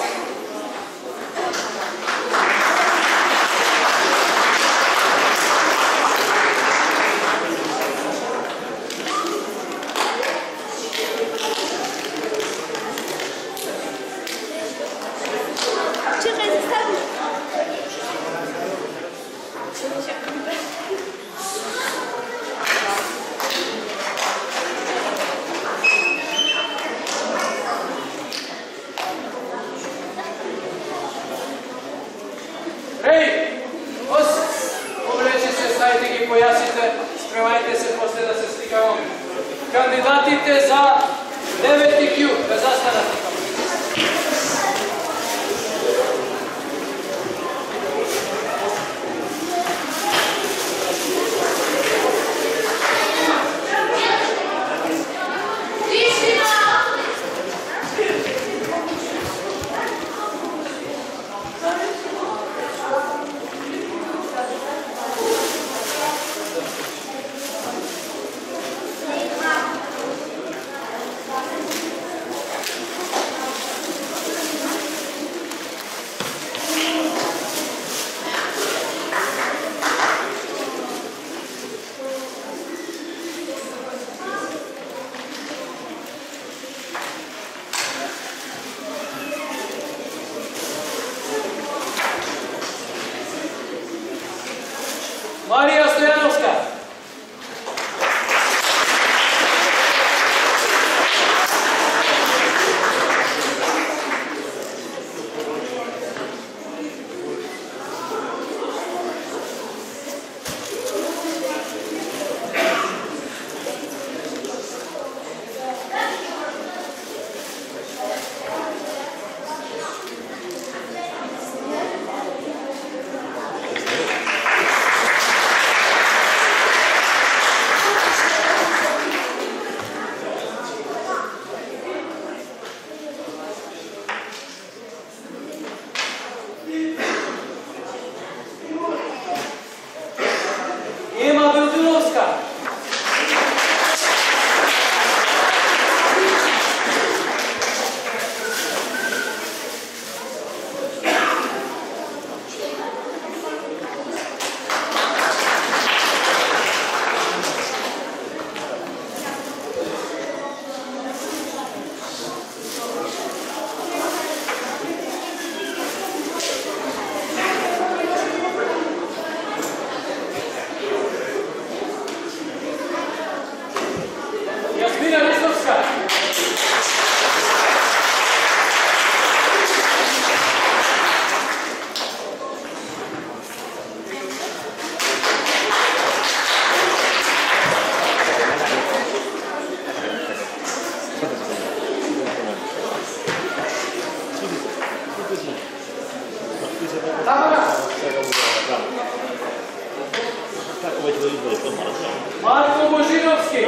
Марко Божиновски.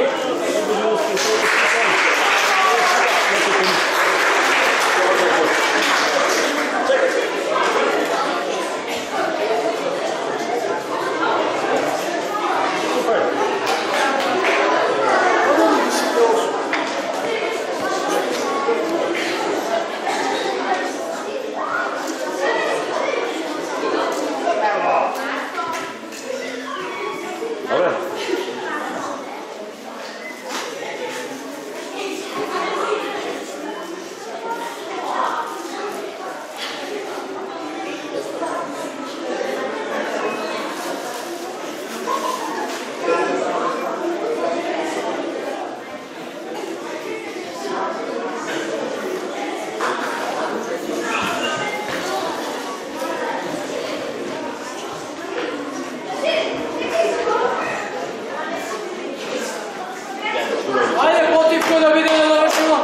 Ajde, potivko da vidimo da završimo.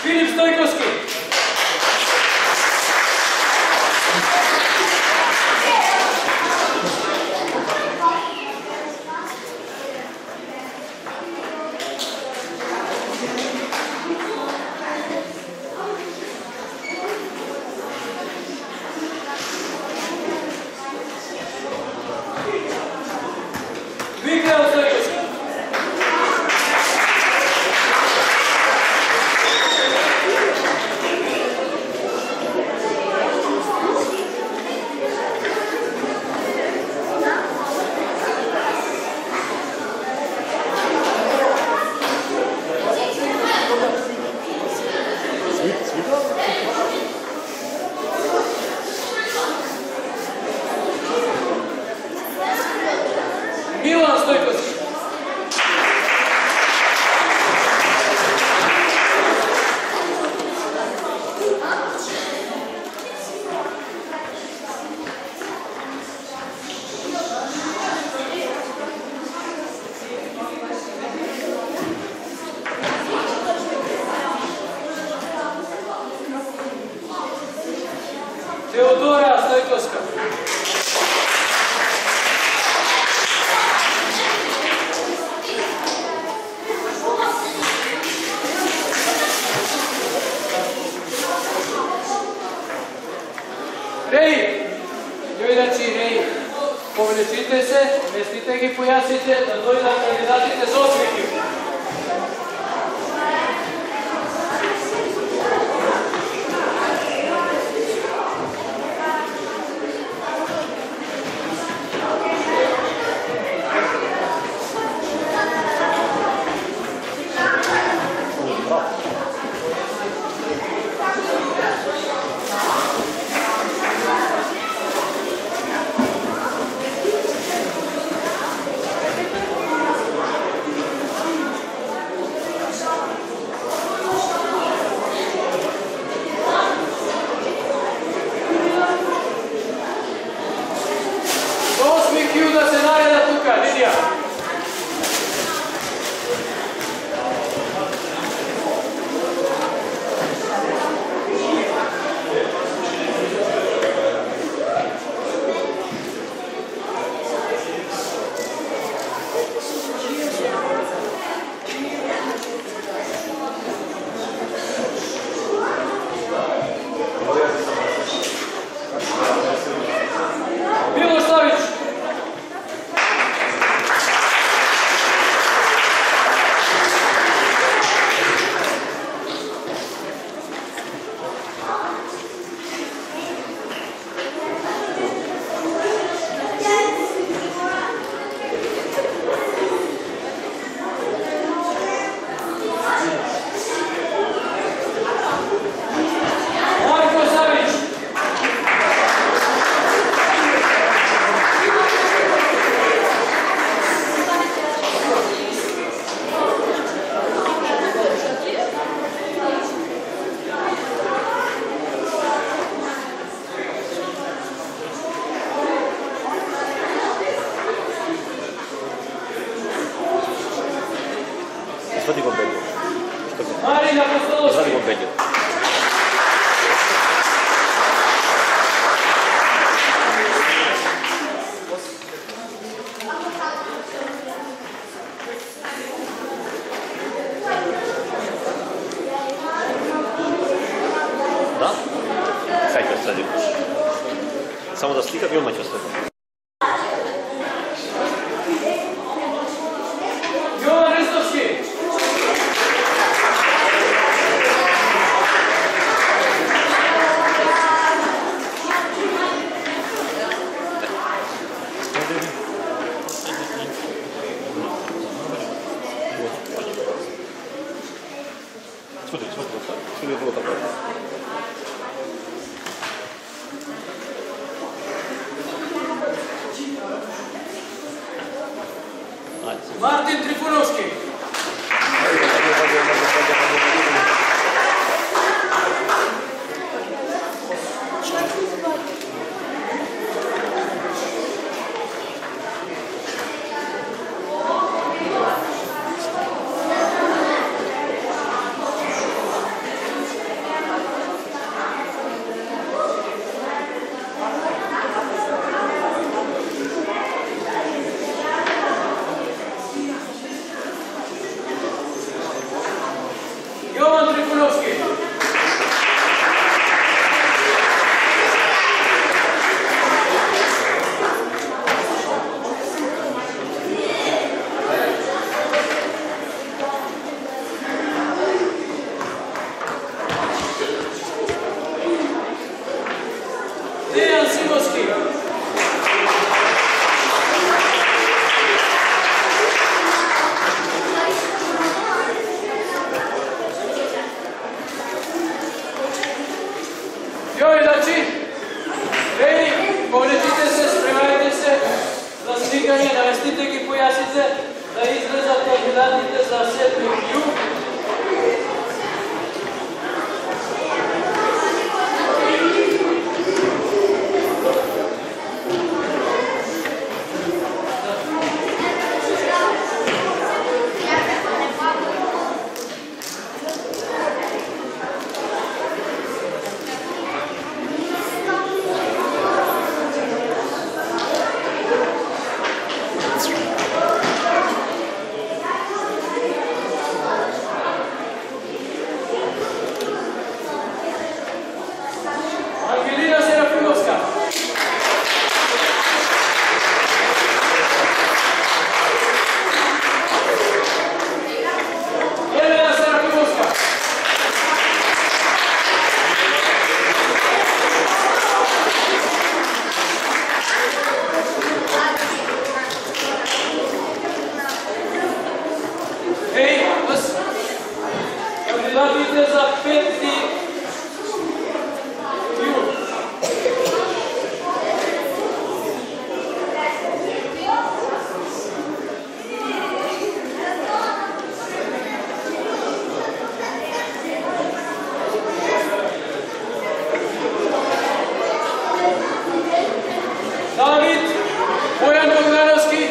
Filip Stojkovski. Mikael Stojkovski. Milan Stojkovski. Теодора Stojkovska. Реи, љуѓачи Реи, повлечите се, местите ги појасите, да дојдат кандидатите со осмеки. Кју да се нареда тука, Лидија. Милош Савич. Svati compendio. Marina Apostolowski. Svati compendio. следи. Само да слика филма ќе остане. Јован Ристовски. Мартин Трифуновски. Јован Трифуновски. Дејан Симовски. Јој Лачи, еј, повлечите се, спремајте се за сликање, навестите ги појасите да излезат кандидатите за 7 јул. Ангелина Серафимовска. Елена Серафимовска. Еј, кандидатите за 5 јул. Давид Бојан Богдановски.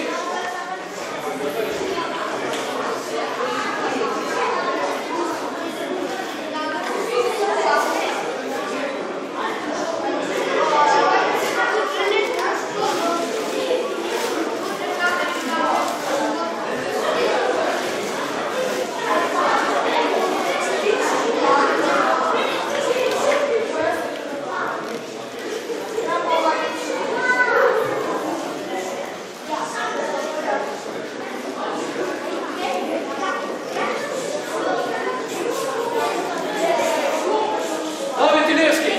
Давид Илевски.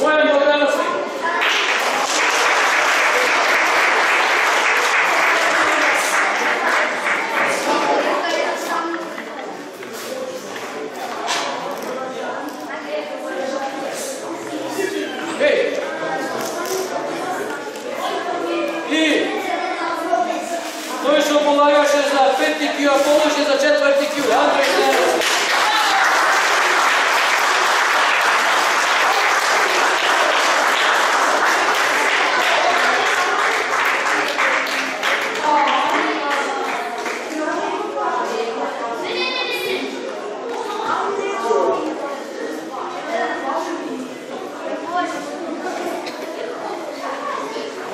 Бојан Богдановски. Еј. И тој што полагаше за 5 кју, а положи за 4 кју. Андреј Лејовски.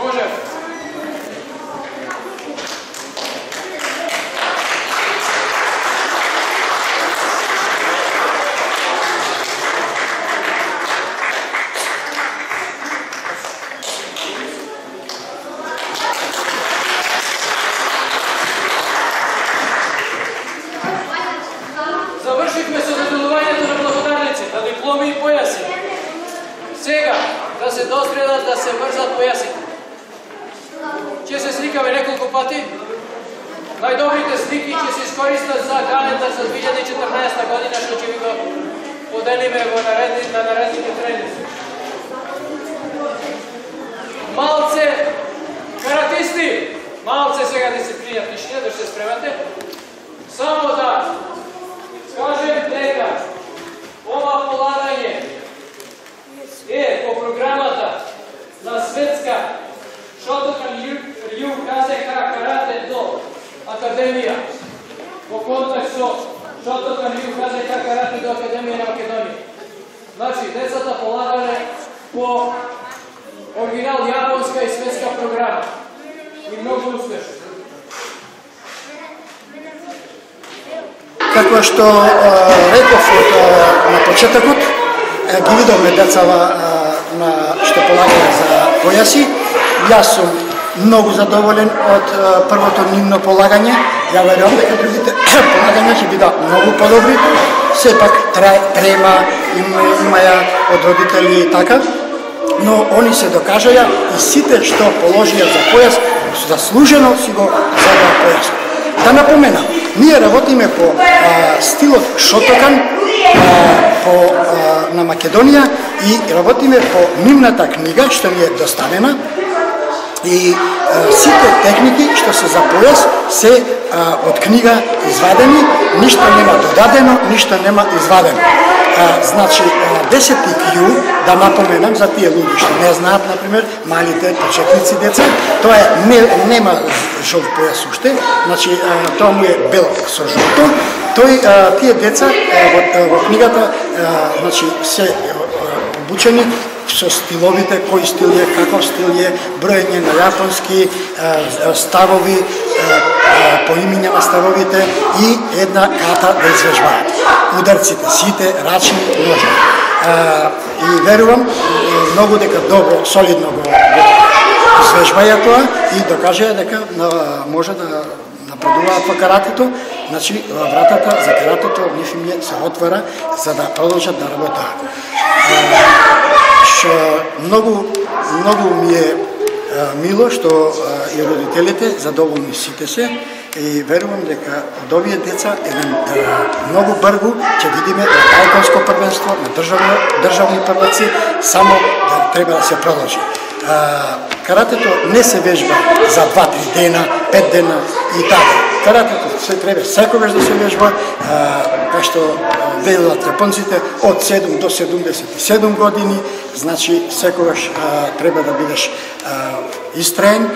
Може. неколку пати. Најдобрите слики ќе се искористат за календар за 2014 година, што ќе ви го поделиме на наредните тренинзи. Малце каратисти, малце сега дисциплина тишина, да се спремате. Само да кажем дека ова полагање е по програмата на светска Шотокан Рју КЗК Карате до Академија во контакт со Шотокан Рју КЗК Карате до Академија на Македонија. Значи, децата полагале по оригинал јапонска и светска програма. И многу успешно. Како што реков на почетокот, ги видовме децава што полагале за појаси. Јас сум многу задоволен од првото нивно полагање. Ја верувам дека другите полагања ќе бидат многу подобри. Сепак трема имаја од родители и така, но они се докажаја и сите што положија за појас, заслужено си го задаа појасот. Да напоменам, ние работиме по стилот Шотокан на Македонија и работиме по нивната книга што ни е доставена. И сите техники што се за појас се од книга извадени, ништо нема додадено, ништо нема извадено. Значи, 10 кју, да напоменам за тие луѓе што не знаат, например, малите почетници деца, тоа нема жолт појас уште, значи, тоа му е бел со жолто. Тие деца во книгата, значи, се обучени со стиловите, кој стил е, каков стил е, броење на јапонски ставови, поимиња на ставовите и една ката да извежбаат. Ударците, сите, рачни, ножни. И верувам многу дека добро, солидно го извежбаја тоа и докажаја дека може да напредуваат во каратето. Значи, вратата за каратето нив им се отвора за да продолжат да работаат. Многу ми е мило што и родителите задоволни сите се и верувам дека од овие деца многу брзо ќе видиме на балканско првенство, на државни прваци, само да треба да се продолжи. Каратето не се вежба за 2-3 дена, 5 дена и така. Каратето се треба секогаш да се вежба, кај што велат јапонците, од 7 до 77 години, значи секогаш треба да бидеш истраен,